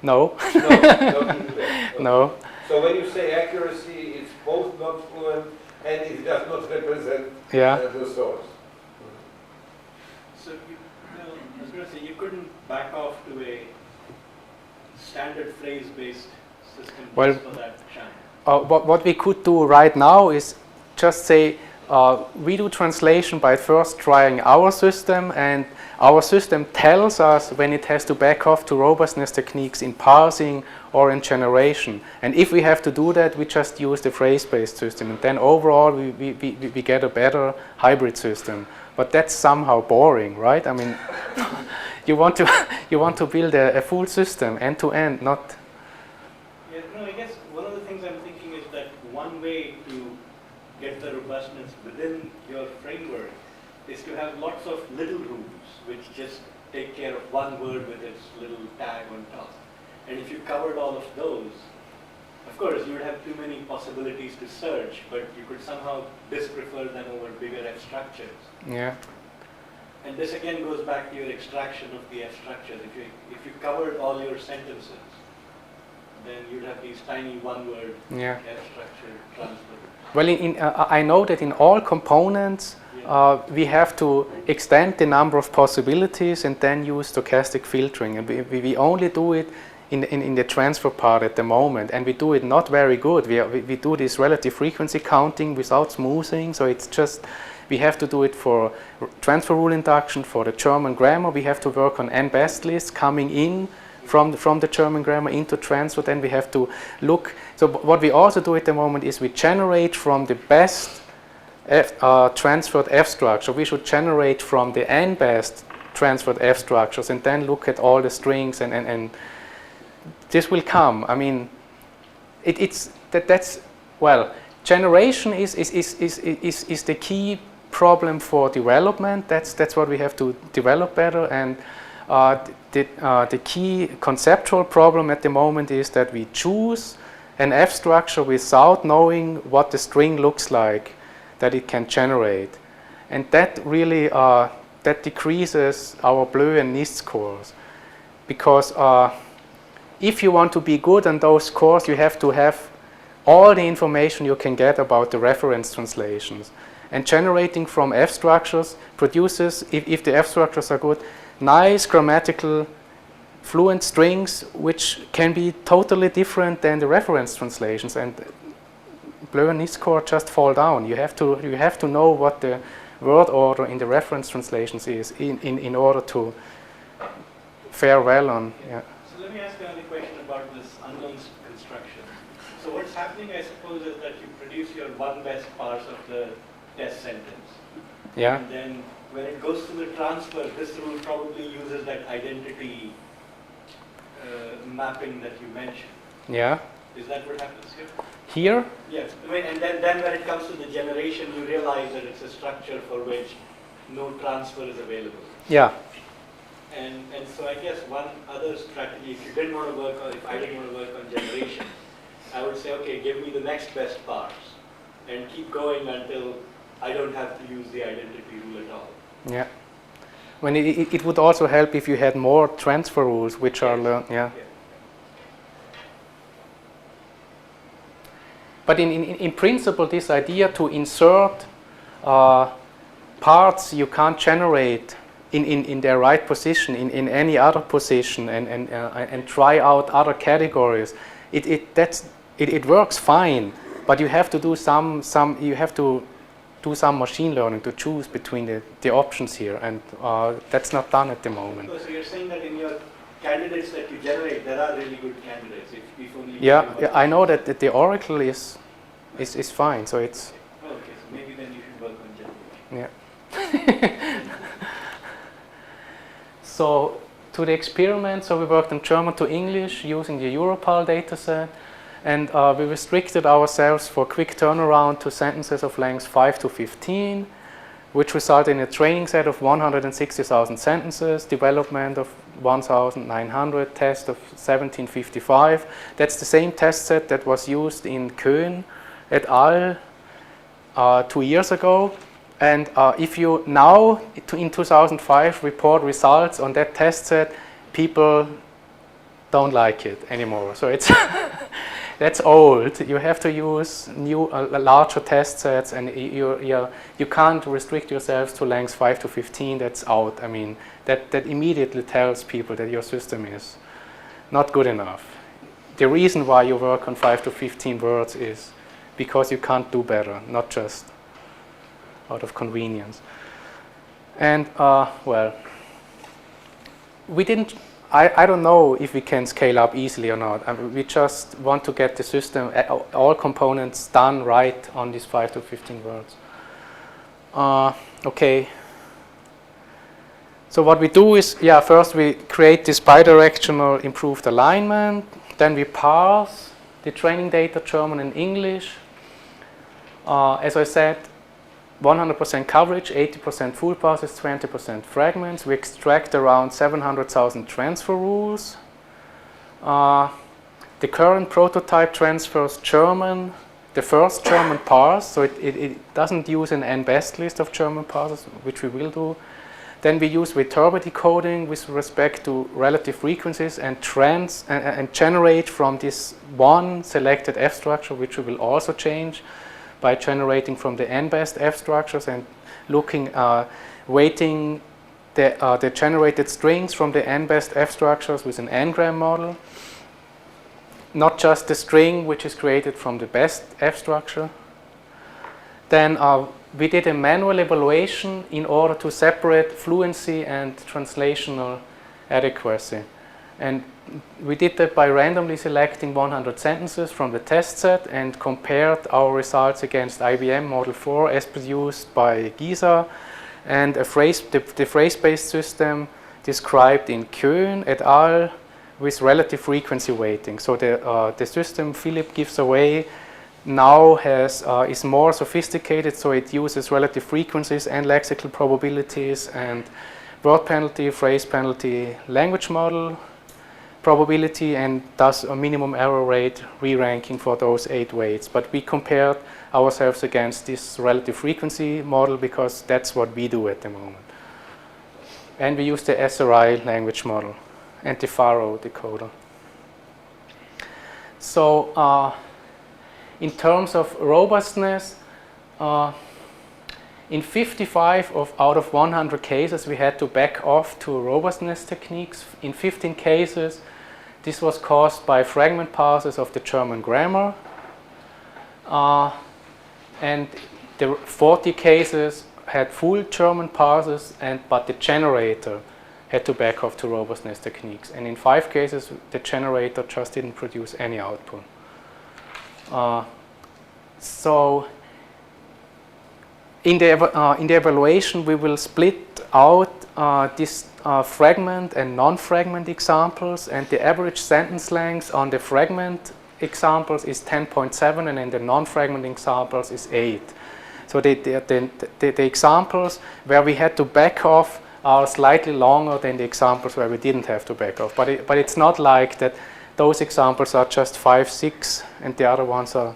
No. No, not even that. No. So when you say accuracy, it's both not fluent and it does not represent Yeah. the source. So I was going to say, you couldn't back off to a standard phrase-based system Well, just for that channel. What we could do right now is just say we do translation by first trying our system, and our system tells us when it has to back off to robustness techniques in parsing or in generation. And if we have to do that, we just use the phrase-based system, and then overall we get a better hybrid system. But that's somehow boring, right? I mean, you want to build a full system end to end, not. Yeah, no, I guess one of the things I'm thinking is that one way to get the robustness within your framework is to have lots of little rules which just take care of one word with its little tag on top. And if you covered all of those, of course you would have too many possibilities to search, but you could somehow disprefer them over bigger F structures. Yeah. And this again goes back to your extraction of the F structures. If you covered all your sentences, then you'd have these tiny one-word Yeah. F structure transfer. Well, I know that in all components we have to extend the number of possibilities and then use stochastic filtering. And we only do it in the transfer part at the moment, and we do it not very good. We do this relative frequency counting without smoothing, so it's just, we have to do it for transfer rule induction, for the German grammar. We have to work on n-best lists coming in from the German grammar into transfer. Then we have to look. So what we also do at the moment is we generate from the best transferred F structure. We should generate from the n-best transferred F structures and then look at all the strings, and this will come. I mean, that's well, generation is the key problem for development. That's what we have to develop better. And the key conceptual problem at the moment is that we choose an F structure without knowing what the string looks like that it can generate, and that really that decreases our Bleu and NIST scores, because if you want to be good on those scores, you have to have all the information you can get about the reference translations. And generating from F structures produces, if the F structures are good, nice grammatical fluent strings which can be totally different than the reference translations, and Bleu and NIST score just fall down. You have to know what the word order in the reference translations is in order to fare well on. Yeah. So let me ask another question about this unknown construction. So what's happening, I suppose, is that you produce your one best parse of the test sentence. Yeah. And then when it goes to the transfer, this rule probably uses that identity mapping that you mentioned. Yeah. Is that what happens here? Here? Yes. I mean, and then when it comes to the generation, you realize that it's a structure for which no transfer is available. Yeah. And so I guess one other strategy, if you didn't want to work on, if I didn't want to work on generation, I would say, okay, give me the next best parse and keep going until I don't have to use the identity rule at all. Yeah. When it would also help if you had more transfer rules which are learned. Yeah. But in principle, this idea to insert parts you can't generate in their right position, in any other position, and try out other categories, it works fine. But you have to do some machine learning to choose between the options here, and that's not done at the moment. So you're saying that in your candidates that you generate, there are really good candidates. If only Yeah, I know that the Oracle is fine, so it's. Okay, so maybe then you should work on generation. Yeah. So to the experiment, so we worked on German to English using the Europal dataset, and we restricted ourselves for quick turnaround to sentences of length 5 to 15, which resulted in a training set of 160,000 sentences, development of 1,900, test of 1755. That's the same test set that was used in Köhn et al. 2 years ago. And if you now, in 2005, report results on that test set, people don't like it anymore. So it's that's old. You have to use new, larger test sets, and you can't restrict yourselves to lengths 5 to 15. That's out. I mean, that immediately tells people that your system is not good enough. The reason why you work on 5 to 15 words is because you can't do better, not just out of convenience. And well, we didn't. I don't know if we can scale up easily or not. I mean, we just want to get the system, all components done right on these 5 to 15 words. Okay. So what we do is, first we create this bidirectional improved alignment. Then we parse the training data, German and English. As I said, 100% coverage, 80% full passes, 20% fragments. We extract around 700,000 transfer rules. The current prototype transfers German, the first German parse, so it doesn't use an n-best list of German parses, which we will do. Then we use Viterbi decoding with respect to relative frequencies and generate from this one selected F structure, which we will also change by generating from the n-best F structures and looking, weighting the generated strings from the n-best F structures with an n-gram model. Not just the string which is created from the best F structure. Then we did a manual evaluation in order to separate fluency and translational adequacy. And we did that by randomly selecting 100 sentences from the test set and compared our results against IBM Model 4 as produced by Giza and the phrase-based system described in Köhn et al. With relative frequency weighting. So the system Philip gives away now is more sophisticated, so it uses relative frequencies and lexical probabilities and word penalty, phrase penalty, language model probability, and does a minimum error rate re-ranking for those 8 weights. But we compared ourselves against this relative frequency model because that's what we do at the moment. And we use the SRI language model and the Faro decoder. So in terms of robustness, in 55 out of 100 cases we had to back off to robustness techniques. In 15 cases this was caused by fragment parses of the German grammar, and the 40 cases had full German parses, but the generator had to back off to robustness techniques. And in 5 cases, the generator just didn't produce any output. So in the evaluation, we will split out this fragment and non-fragment examples, and the average sentence length on the fragment examples is 10.7, and in the non-fragment examples is 8. So the examples where we had to back off are slightly longer than the examples where we didn't have to back off. But it's not like that those examples are just 5, 6, and the other ones are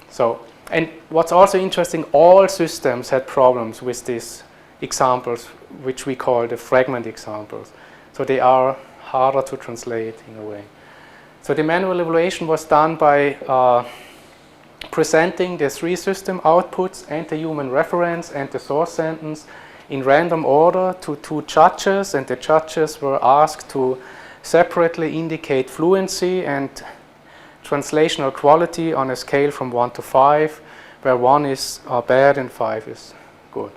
so. And what's also interesting, all systems had problems with these examples, which we call the fragment examples. So they are harder to translate in a way. So the manual evaluation was done by presenting the 3 system outputs and the human reference and the source sentence in random order to 2 judges, and the judges were asked to separately indicate fluency and translational quality on a scale from 1 to 5, where 1 is bad and 5 is good.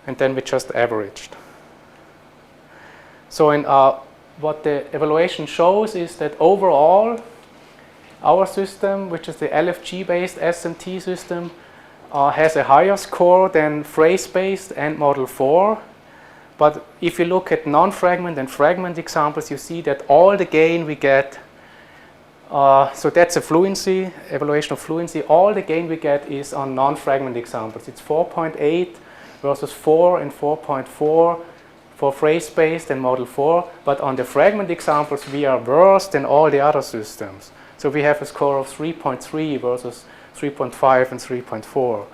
And then we just averaged. So what the evaluation shows is that overall, our system, which is the LFG-based SMT system, has a higher score than phrase-based and Model 4. But if you look at non-fragment and fragment examples, you see that all the gain we get, so that's a fluency, evaluation of fluency, all the gain we get is on non-fragment examples. It's 4.8 versus 4 and 4.4 for phrase-based and Model 4. But on the fragment examples, we are worse than all the other systems. So we have a score of 3.3 versus 3.5 and 3.4.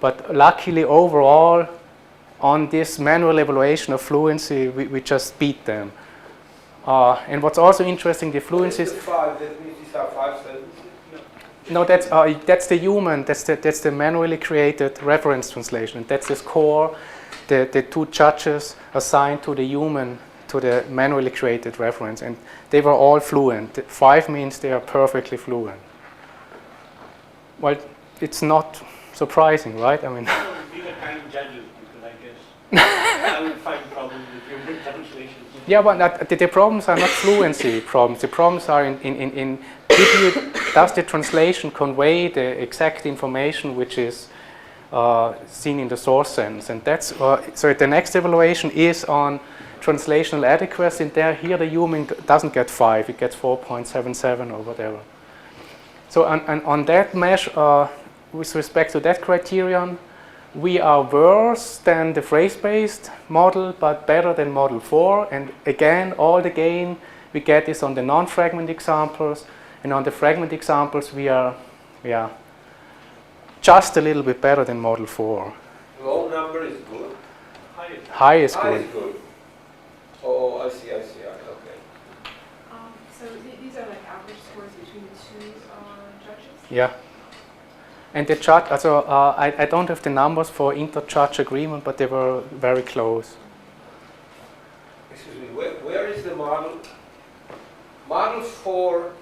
But luckily overall, on this manual evaluation of fluency, we just beat them. And what's also interesting, the fluency is... Five, that means these are 5 sentences? No, that's the human, that's the manually created reference translation. That's the score, the 2 judges assigned to the human, to the manually created reference, and they were all fluent. 5 means they are perfectly fluent. Well, it's not surprising, right? I mean, We were kind of judges because I guess I would find problems with human translations. yeah, but the problems are not fluency problems. The problems are in does the translation convey the exact information which is seen in the source sentence? And that's so the next evaluation is on translational adequacy. And here the human doesn't get 5; it gets 4.77 or whatever. So on that measure, with respect to that criterion, we are worse than the phrase-based model, but better than model 4. And again, all the gain we get is on the non-fragment examples. And on the fragment examples, we are just a little bit better than model 4. Low number is good. High is High good. is good. Oh, I see, okay. So these are like average scores between the 2 judges? Yeah. And the judge, also, I don't have the numbers for inter-judge agreement, but they were very close. Excuse me, where is the model? Model 4,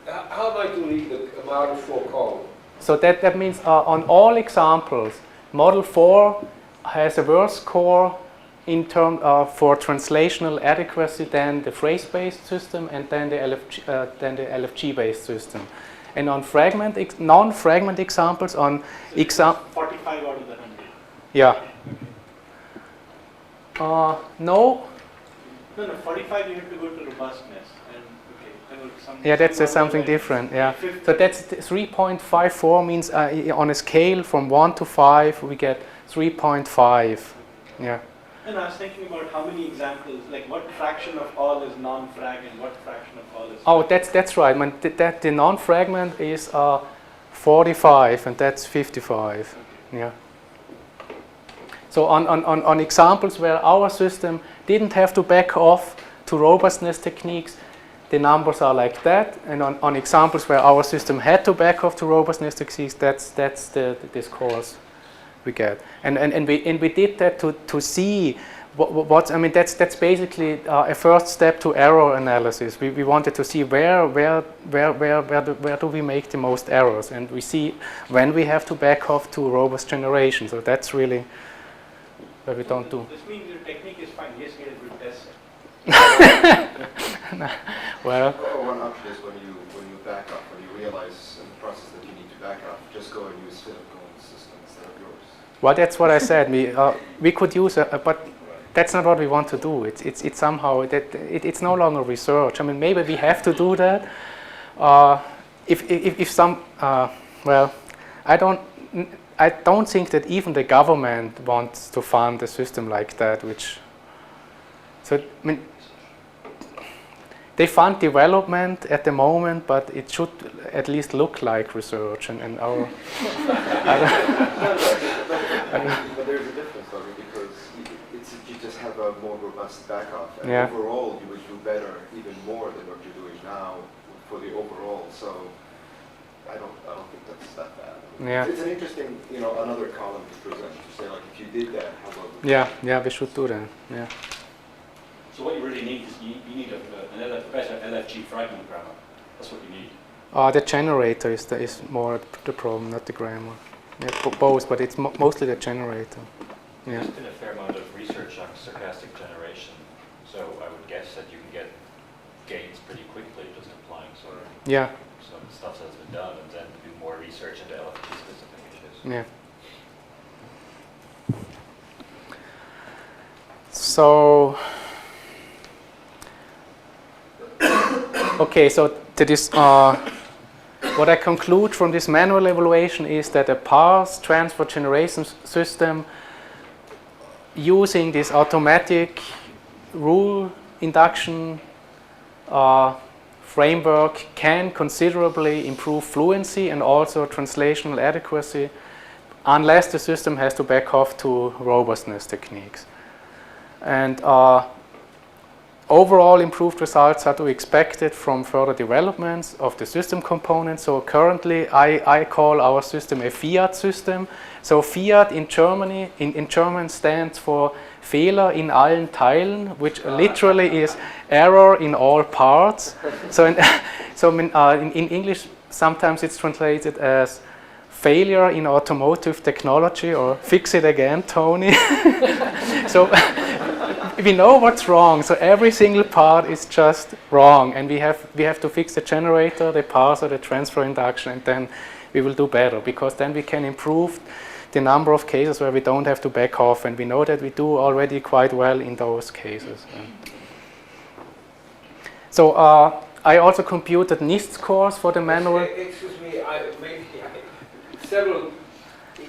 how am I to read the model 4 column? So that means on all examples, model 4 has a worse score in term for translational adequacy than the phrase-based system and then the LFG-based system. And on non-fragment examples, on 45 out of the 100. yeah. No. No, 45 you have to go to robustness. Yeah, that's something different. Yeah. So that's 3.54 means on a scale from 1 to 5 we get 3.5. Yeah. And I was thinking about how many examples, like what fraction of all is non-frag and what fraction of all is... Oh, that's right. The non-fragment is 45 and that's 55. Okay. Yeah. So on examples where our system didn't have to back off to robustness techniques, the numbers are like that. And on examples where our system had to back off to robustness techniques, that's the scores we get. And we did that to see what I mean. That's basically a first step to error analysis. We wanted to see where do we make the most errors, and we see when we have to back off to robust generation. So that's really what we don't do. This means your technique is fine. Yes, get a good test set. Well, one option is when you back up, when you realize in the process that you need to back up, just go and use Philip Gold's system instead of yours. well, that's what I said. We could use but that's not what we want to do. It's somehow it's no longer research. I mean, maybe we have to do that. If some well, I don't think that even the government wants to fund a system like that. So I mean, they fund development at the moment, but it should at least look like research. And our But there's a difference, though, because you just have a more robust backup, and yeah. overall you would do better, even more than what you're doing now for the overall. So I don't think that's that bad. Yeah. It's an interesting, another column to present to say, like, if you did that, how about? Yeah, we should do that. Yeah. So what you really need is you need a better LFG fragment grammar. That's what you need. The generator is more the problem, not the grammar. Yeah, both, but it's mostly the generator. Yeah. There's been a fair amount of research on stochastic generation, so I would guess that you can get gains pretty quickly just applying sort of Yeah. some stuff that's been done and then do more research into LFG specific issues. Yeah. So, okay, so to this, what I conclude from this manual evaluation is that a parse transfer generation system using this automatic rule induction framework can considerably improve fluency and also translational adequacy unless the system has to back off to robustness techniques. And overall improved results are to be expected from further developments of the system components. So currently I call our system a Fiat system. So Fiat in Germany, in German stands for Fehler in allen Teilen, which literally is error in all parts. So in English sometimes it's translated as failure in automotive technology, or fix it again, Tony. So we know what's wrong, so every single part is just wrong, and we have to fix the generator, the parser, the transfer induction, and then we will do better, because then we can improve the number of cases where we don't have to back off, and we know that we do already quite well in those cases. So I also computed NIST scores for the manual. Excuse me, several.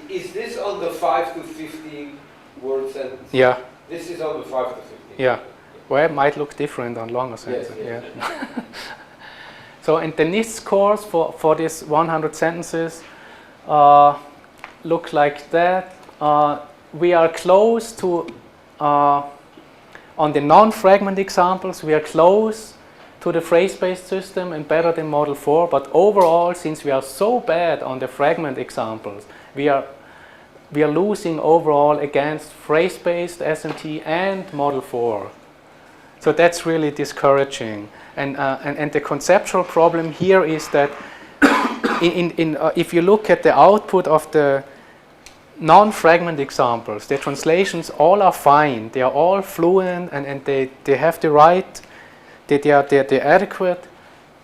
Is this on the 5 to 15 word sentence? Yeah. This is on the 5 to 15. Yeah. Well, it might look different on longer sentences. Yes, yes. Yeah. So, and the NIST scores for these 100 sentences look like that. We are close to, on the non-fragment examples, we are close to the phrase-based system and better than Model 4, but overall, since we are so bad on the fragment examples, we are losing overall against phrase-based SMT and Model 4. So that's really discouraging. And the conceptual problem here is that if you look at the output of the non-fragment examples, the translations all are fine. They are all fluent and they have the right, they're adequate,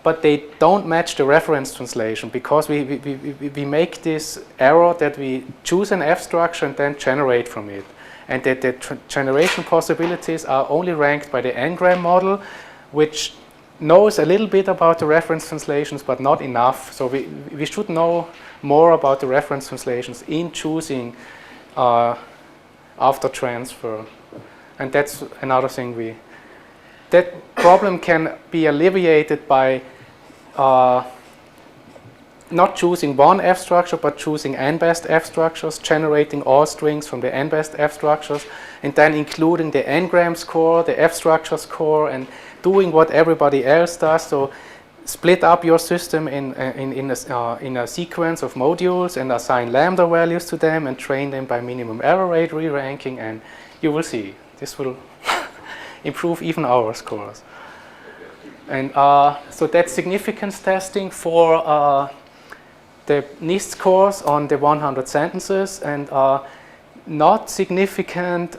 but they don't match the reference translation, because we make this error that we choose an F structure and then generate from it. And that the generation possibilities are only ranked by the N-gram model, which knows a little bit about the reference translations, but not enough. So we should know more about the reference translations in choosing after transfer. And that's another thing that problem can be alleviated by not choosing one F structure, but choosing N-best F structures, generating all strings from the N-best F structures, and then including the N-gram score, the F structure score, and doing what everybody else does. So split up your system in a sequence of modules and assign lambda values to them and train them by minimum error rate re-ranking, and you will see this will improve even our scores. And so that's significance testing for the NIST scores on the 100 sentences, and not significant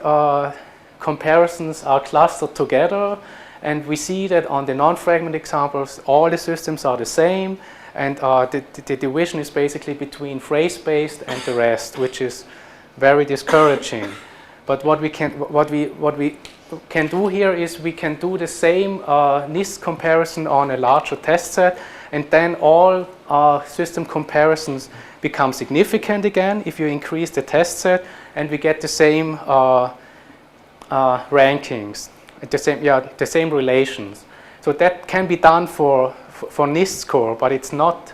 comparisons are clustered together, and we see that on the non-fragment examples all the systems are the same, and the division is basically between phrase-based and the rest, which is very discouraging. But what we can do here is we can do the same NIST comparison on a larger test set, and then all system comparisons become significant again if you increase the test set, and we get the same rankings, the same relations. So that can be done for NIST score, but it's not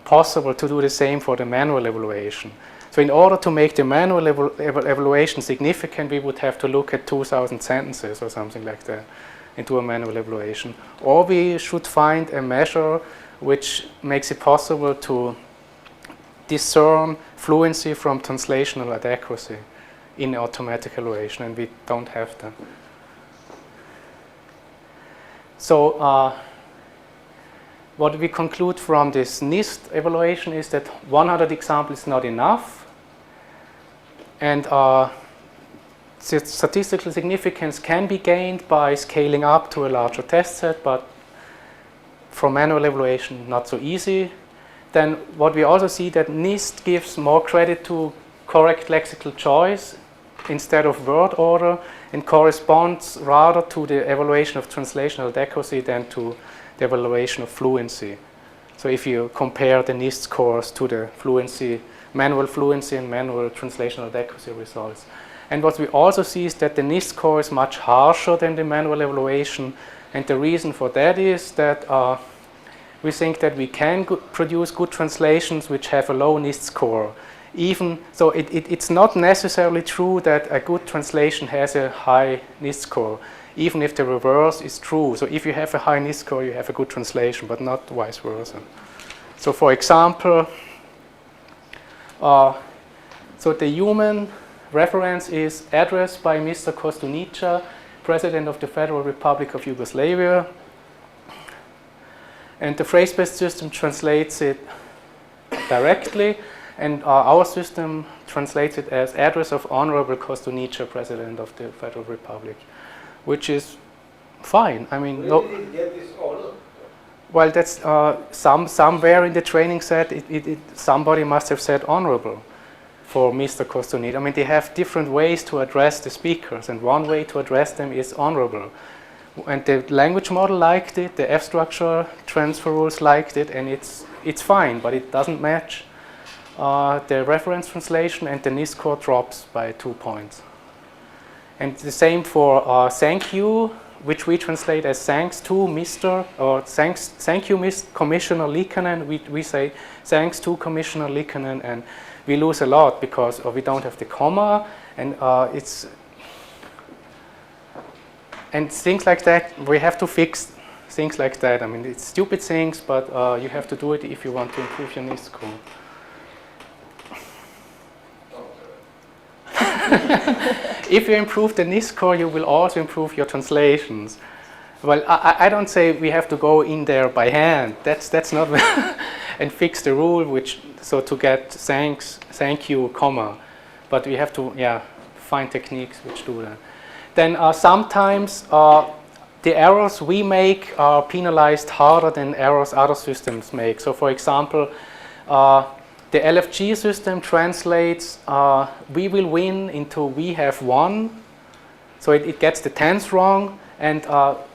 possible to do the same for the manual evaluation. So in order to make the manual evaluation significant, we would have to look at 2,000 sentences or something like that and do a manual evaluation. Or we should find a measure which makes it possible to discern fluency from translational adequacy in automatic evaluation, and we don't have that. So what we conclude from this NIST evaluation is that 100 examples is not enough, and statistical significance can be gained by scaling up to a larger test set, but from manual evaluation, not so easy. Then what we also see that NIST gives more credit to correct lexical choice instead of word order, and corresponds rather to the evaluation of translational adequacy than to the evaluation of fluency. So if you compare the NIST scores to the manual fluency and manual translational adequacy results. And what we also see is that the NIST score is much harsher than the manual evaluation, and the reason for that is that we think that we can produce good translations which have a low NIST score. Even so, it's not necessarily true that a good translation has a high NIST score. even if the reverse is true. So if you have a high NIST score, you have a good translation, but not vice versa. So for example, so the human reference is address by Mr. Kostunica, President of the Federal Republic of Yugoslavia. And the phrase-based system translates it directly, and our system translates it as address of Honorable Kostunica, President of the Federal Republic, which is fine. I mean, Where did it get this honor? well, that's somewhere in the training set, somebody must have said honorable for Mr. Kostunica. I mean, they have different ways to address the speakers, and one way to address them is honorable. And the language model liked it, the F-structure transfer rules liked it, and it's fine, but it doesn't match the reference translation, and the NIST score drops by 2 points. And the same for thank you, which we translate as thanks to Mr. or thank you, Commissioner Liikanen. We say thanks to Commissioner Liikanen, and we lose a lot because we don't have the comma, and and things like that. We have to fix things like that. I mean, it's stupid things, but you have to do it if you want to improve your NIST score. If you improve the NIST score, you will also improve your translations. Well, I don't say we have to go in there by hand. That's not and fix the rule, so to get thank you, comma. But we have to find techniques which do that. Then sometimes the errors we make are penalized harder than errors other systems make. So, for example, the LFG system translates we will win into we have won. So it gets the tense wrong, and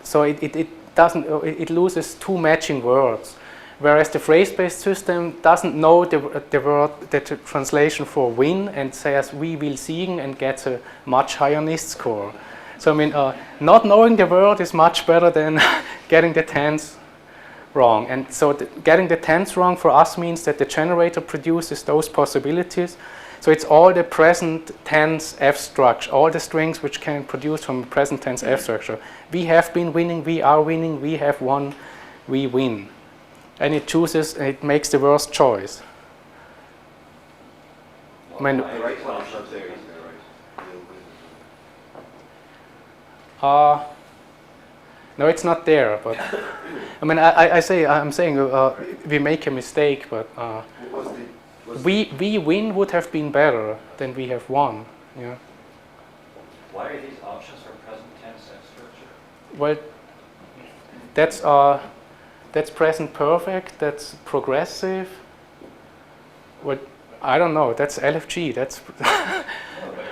so it loses 2 matching words. Whereas the phrase-based system doesn't know the translation for win and says we will siegen and gets a much higher NIST score. So I mean, not knowing the word is much better than getting the tense wrong. And so getting the tense wrong for us means that the generator produces those possibilities. So it's all the present tense F structure, all the strings which can produce from present tense F structure. We have been winning, we are winning, we have won, we win. And it makes the worst choice. I mean, The right one is not there, isn't it, right? no, it's not there. But I mean, I'm saying we make a mistake, but we win would have been better than we have won. Yeah. Why are these options for present tense F structure? Well, that's present perfect. That's progressive. Well, I don't know. That's LFG. That's. No, but I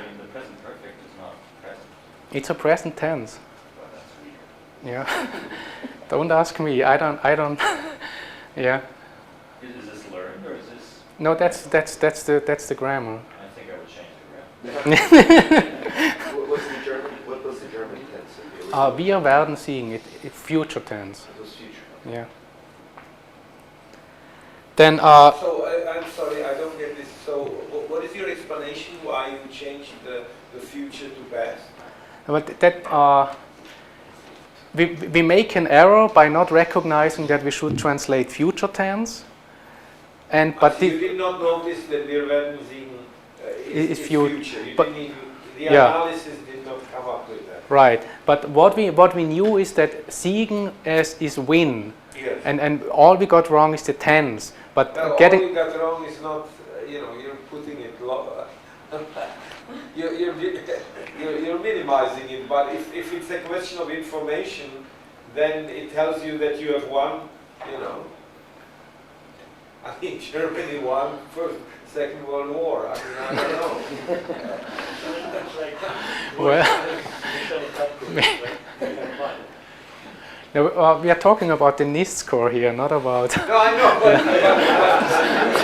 mean the present perfect is not present. It's a present tense. Well, that's weird. Yeah. Don't ask me. I don't. Yeah. Is this learned or is this? No, that's the grammar. I think I would change the grammar. What was the German tense? Wir werden siegen. It's future tense. It was future. Yeah. Then. So I'm sorry, I don't get this. So what is your explanation why you changed the future to past? But that we make an error by not recognizing that we should translate future tense, but you did not notice that wir werden siegen is future. You but didn't even, the analysis did not come up with that. Right. But what we knew is that siegen is win, Yes. and all we got wrong is the tense. But All you got wrong is not, you're putting it low. You're minimizing it, but if it's a question of information, then it tells you that you have won, I think Germany won First, Second World War. I mean, I don't know. Well, we are talking about the NIST score here, not about. No, I know, but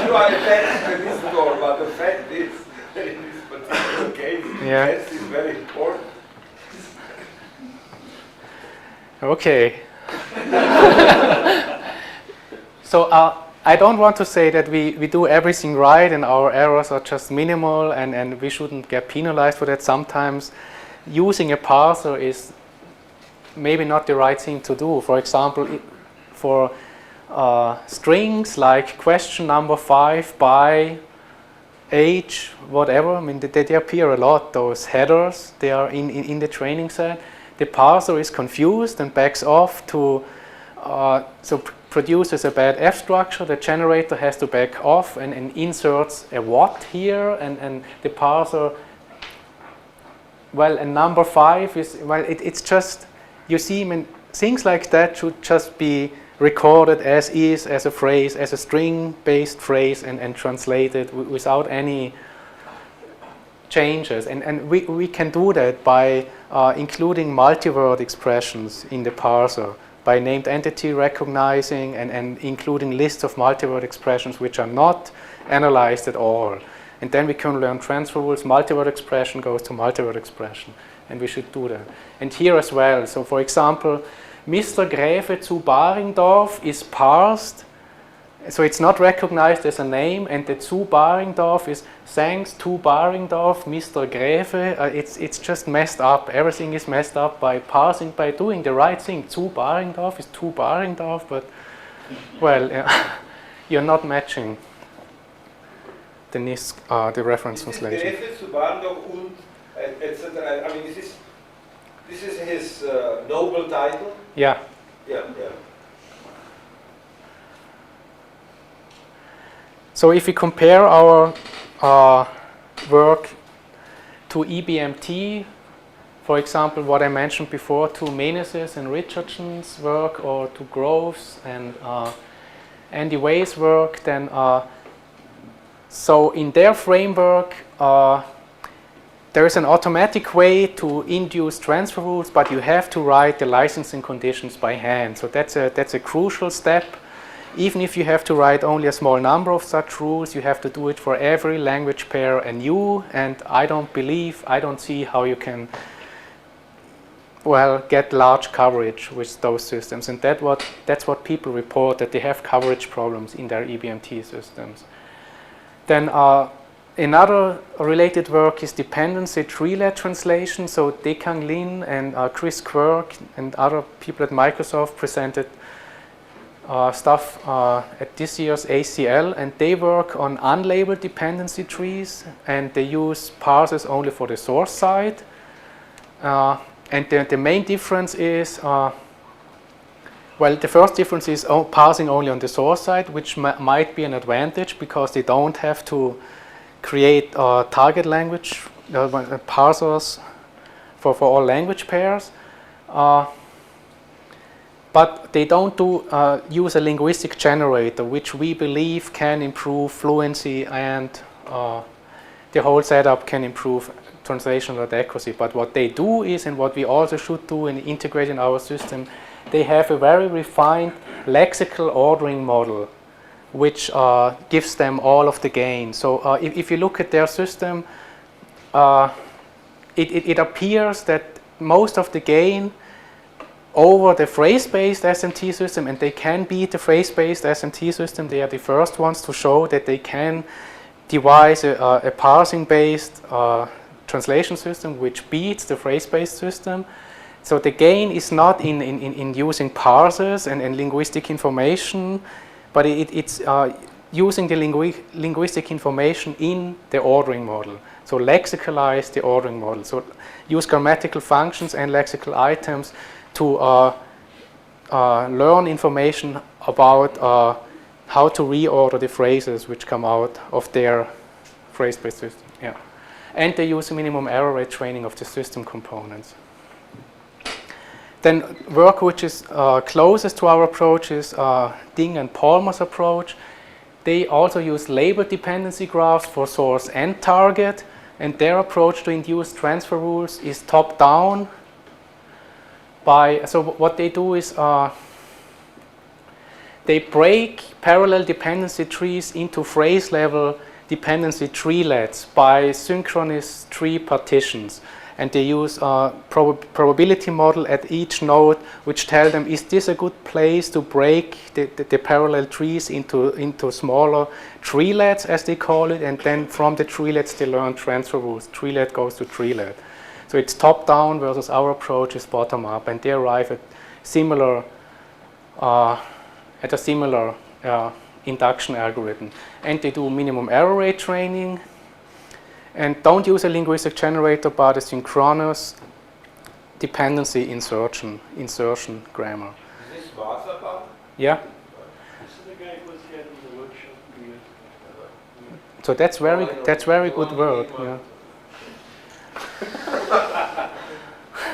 you are attached to this score, but the fact is that in this particular case, test is very important. Okay. So I don't want to say that we do everything right and our errors are just minimal and we shouldn't get penalized for that. Sometimes using a parser is maybe not the right thing to do. For example, for strings like question number 5 by age, whatever, I mean, they appear a lot, those headers, they are in the training set. The parser is confused and backs off to, produces a bad F structure. The generator has to back off and inserts a what here, and the parser, well, and number 5 is, well, it's just, you see, I mean, things like that should just be recorded as is, as a phrase, as a string-based phrase, and translated without any changes. And we can do that by including multi-word expressions in the parser, by named entity recognizing and including lists of multi-word expressions which are not analyzed at all. And then we can learn transfer rules. Multi-word expression goes to multi-word expression, and we should do that. And here as well, so for example, Mr. Gräfe zu Baringdorf is parsed, so it's not recognized as a name, and the zu Baringdorf is thanks to Baringdorf, Mr. Gräfe. It's just messed up. Everything is messed up by parsing, by doing the right thing. Zu Baringdorf is to Baringdorf, but, well, you're not matching the reference translation. Gräfe zu Baringdorf und etc. I mean, this is his noble title? Yeah. Yeah. So if we compare our work to EBMT, for example, what I mentioned before, to Meneses and Richardson's work, or to Grove's and Andy Wei's work, then so in their framework, there is an automatic way to induce transfer rules, but you have to write the licensing conditions by hand. So that's a crucial step. Even if you have to write only a small number of such rules, you have to do it for every language pair anew, and I don't see how you can, well, get large coverage with those systems. And that's what people report, that they have coverage problems in their EBMT systems. Then another related work is dependency tree-led translation. So Dekang Lin and Chris Quirk and other people at Microsoft presented stuff at this year's ACL, and they work on unlabeled dependency trees, and they use parsers only for the source side. And the main difference is, well, the first difference is parsing only on the source side, which might be an advantage because they don't have to create target language parsers for all language pairs. But they don't use a linguistic generator, which we believe can improve fluency, and the whole setup can improve translational adequacy. But what they do is, and what we also should do and integrate in our system, they have a very refined lexical ordering model, which gives them all of the gain. So if you look at their system, it appears that most of the gain over the phrase-based SMT system, and they can beat the phrase-based SMT system. They are the first ones to show that they can devise a parsing-based translation system which beats the phrase-based system. So the gain is not in using parsers and linguistic information, but it's using the linguistic information in the ordering model. So lexicalize the ordering model. So use grammatical functions and lexical items to learn information about how to reorder the phrases which come out of their phrase-based system. Yeah. And they use a minimum error rate training of the system components. Then work which is closest to our approach is Ding and Palmer's approach. They also use label dependency graphs for source and target, and their approach to induce transfer rules is top-down. So what they do is they break parallel dependency trees into phrase-level dependency treelets by synchronous tree partitions. And they use a probability model at each node which tell them, is this a good place to break the parallel trees into smaller treelets, as they call it, and then from the treelets they learn transfer rules. Treelet goes to treelet. So it's top-down versus our approach is bottom-up, and they arrive at a similar induction algorithm. And they do minimum error rate training, and don't use a linguistic generator, but a synchronous dependency insertion grammar. Is this Wasserbaum? Yeah. This is the guy who was here in the workshop 2 years ago. So that's very good work. Yeah.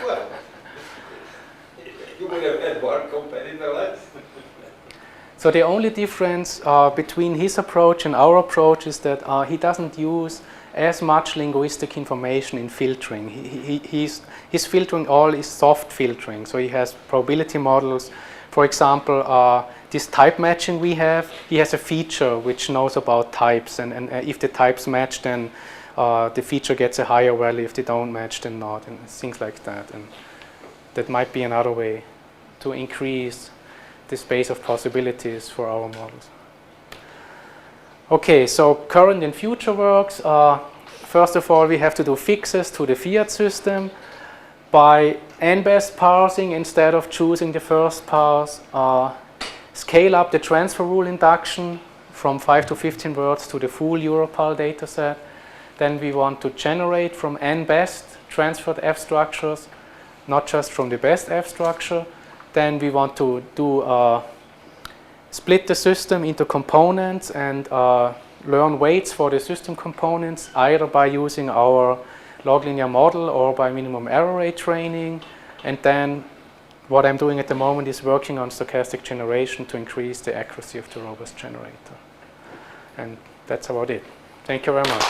Well, you would have had one competitor less. So the only difference between his approach and our approach is that he doesn't use as much linguistic information in filtering. His filtering all is soft filtering. So he has probability models. For example, this type matching we have, he has a feature which knows about types, and if the types match, then the feature gets a higher value. If they don't match, then not, and things like that. And that might be another way to increase the space of possibilities for our models. Okay, so current and future works. First of all, we have to do fixes to the Fiat system by n-best parsing instead of choosing the first parse. Scale up the transfer rule induction from 5 to 15 words to the full Europal dataset. Then we want to generate from n-best transferred F structures, not just from the best F structure. Then we want to do split the system into components and learn weights for the system components, either by using our log linear model or by minimum error rate training. And then what I'm doing at the moment is working on stochastic generation to increase the accuracy of the robust generator. And that's about it. Thank you very much.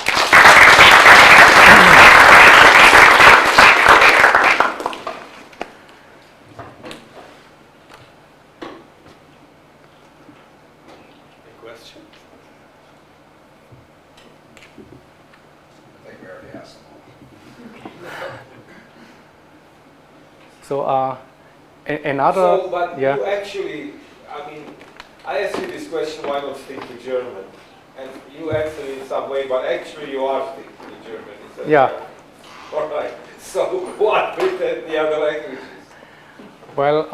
Question? I think we already asked them So another, So, but yeah. you actually, I mean, I asked you this question, why not stick to German? And you answered in some way, but actually you are sticking to German. Is that Yeah. right? All right. So what with the other languages? Well,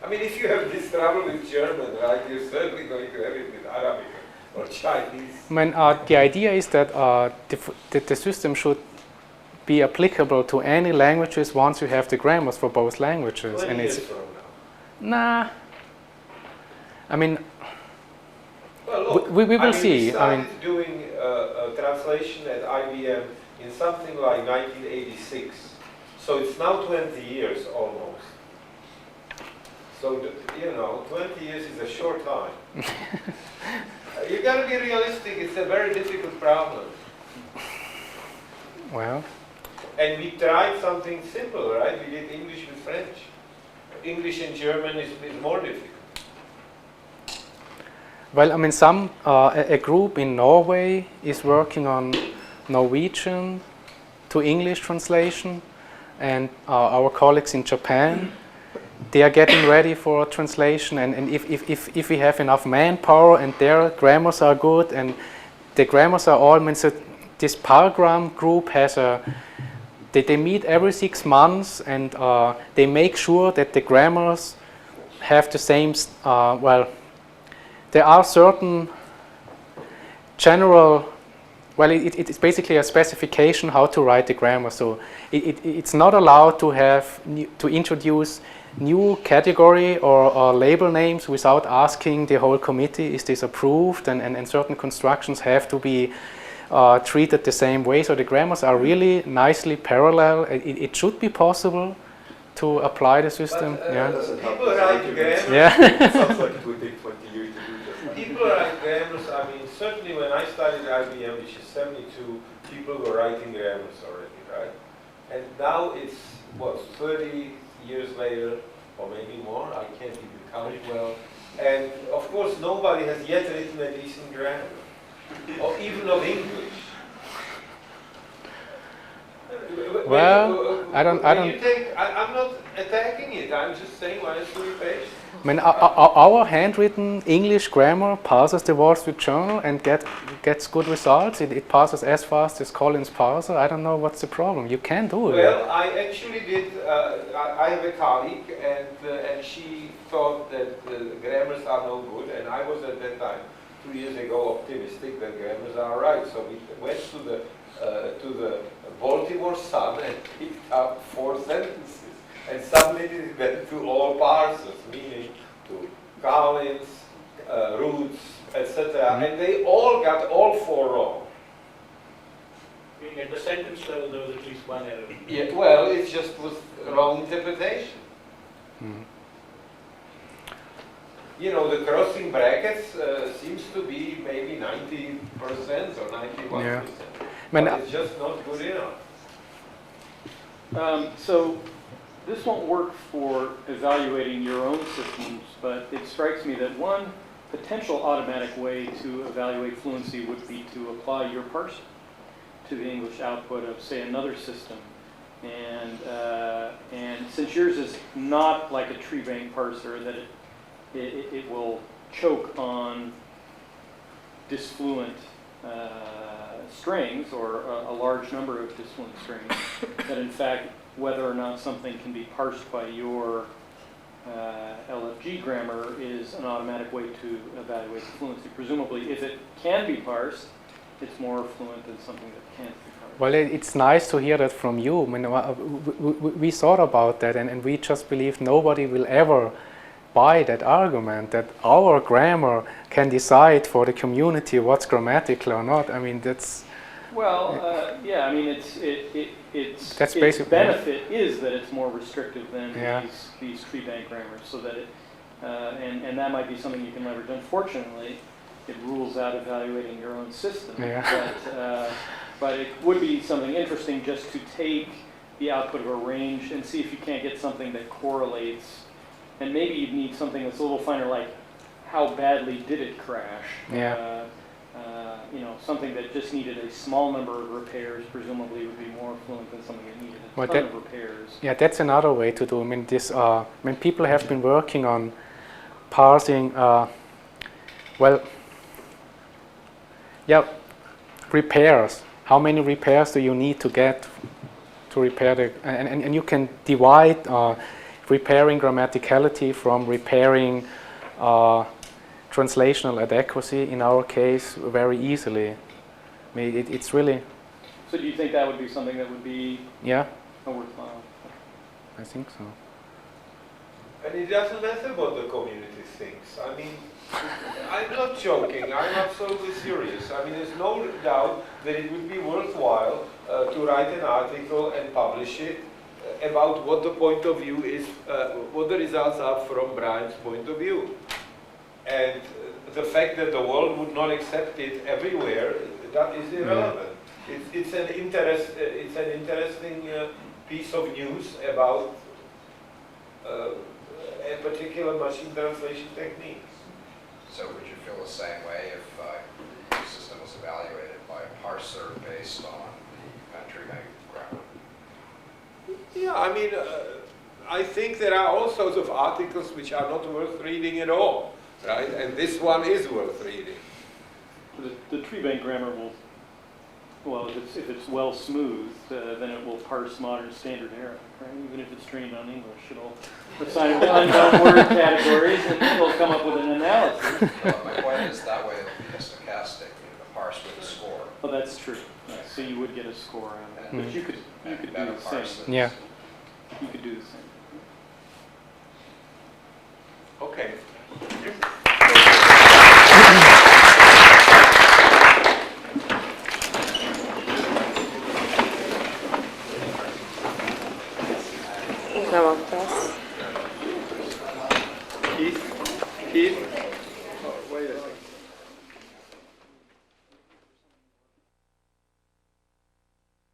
I mean, if you have this trouble with German, right, you're certainly going to have it with Arabic or Chinese. I mean, the idea is that the system should be applicable to any languages once you have the grammars for both languages. 20 And years it's from now. nah. I mean, Well, look, we will see. We started doing a translation at IBM in something like 1986. So it's now 20 years almost. So, you know, 20 years is a short time. You got to be realistic. It's a very difficult problem. well, And we tried something simple, right? We did English with French. English and German is more difficult. well, I mean, a group in Norway is working on Norwegian to English translation, and our colleagues in Japan, they are getting ready for translation. And if we have enough manpower and their grammars are good and the grammars are all, I mean, so this Paragram group has they meet every 6 months, and they make sure that the grammars have the same, well, there are certain general, well, it's basically a specification how to write the grammar. So it's not allowed to to introduce new category or label names without asking the whole committee, is this approved? And certain constructions have to be treated the same way. So the grammars are really nicely parallel. It should be possible to apply the system. But, yeah. people write grammars. Yeah. Sounds like it would take 20 years to do just People write grammars. I mean, certainly when I studied IBM, which is 72, people were writing grammars already, right? And now it's, what, 30 years later, or maybe more, I can't even count well. And of course, nobody has yet written a decent grammar, or even of English. Well, I don't. I'm not attacking it. I'm just saying, honestly, page. I mean, our handwritten English grammar passes the Wall Street Journal and gets good results. It passes as fast as Collins parser. I don't know what's the problem. You can do it. Well, I actually did. I have a colleague, and she thought that the grammars are no good, and I was at that time, 2 years ago, optimistic that grammars are right. So we went to the Baltimore Sun and picked up 4 sentences and submitted it went to all parsers, meaning to Collins, Roots, etc. And they all got all 4 wrong. At the sentence level, there was at least one error. Yeah, well, it just was wrong interpretation. You know, the crossing brackets seems to be maybe 90% or 91%. Yeah. But it's just not good enough. So this won't work for evaluating your own systems, but it strikes me that one potential automatic way to evaluate fluency would be to apply your parser to the English output of, say, another system. And since yours is not like a tree bank parser, that it will choke on disfluent strings, or a large number of disfluent strings, that in fact, whether or not something can be parsed by your LFG grammar is an automatic way to evaluate the fluency. Presumably, if it can be parsed, it's more fluent than something that can't be parsed. Well, it's nice to hear that from you. I mean, we thought about that, and we just believe nobody will ever buy that argument that our grammar can decide for the community what's grammatical or not. I mean, that's... Well, yeah, I mean, its benefit is that it's more restrictive than these tree bank grammars, so that it, and that might be something you can leverage. Unfortunately, it rules out evaluating your own system. Yeah. But it would be something interesting just to take the output of a range and see if you can't get something that correlates. And maybe you'd need something that's a little finer, like how badly did it crash? Yeah. You know, something that just needed a small number of repairs presumably would be more fluent than something that needed a ton of repairs. Yeah, that's another way to do. I mean, this. I mean, people have been working on parsing. Repairs. How many repairs do you need to get to repair the? And you can divide repairing grammaticality from repairing translational adequacy, in our case, very easily. I mean, it's really... So do you think that would be something that would be worthwhile? I think so. And it doesn't matter what the community thinks. I mean, I'm not joking, I'm absolutely serious. I mean, there's no doubt that it would be worthwhile to write an article and publish it about what the point of view is, what the results are from Brian's point of view. And the fact that the world would not accept it everywhere, that is irrelevant. It's an interesting piece of news about a particular machine translation technique. So would you feel the same way if the system was evaluated by a parser based on the tree bank grammar? Yeah, I mean, I think there are all sorts of articles which are not worth reading at all, right? And this one is worth reading. The tree bank grammar will, well, if it's well smoothed, then it will parse modern standard Arabic, right? Even if it's trained on English, it'll assign unknown word categories and it'll come up with an analysis. My point is that way it'll be a stochastic, a parse with a score. Well, that's true. Yeah, so you would get a score out of it. But you could do the same. Yeah. You could do the same. Okay. Na, mach das.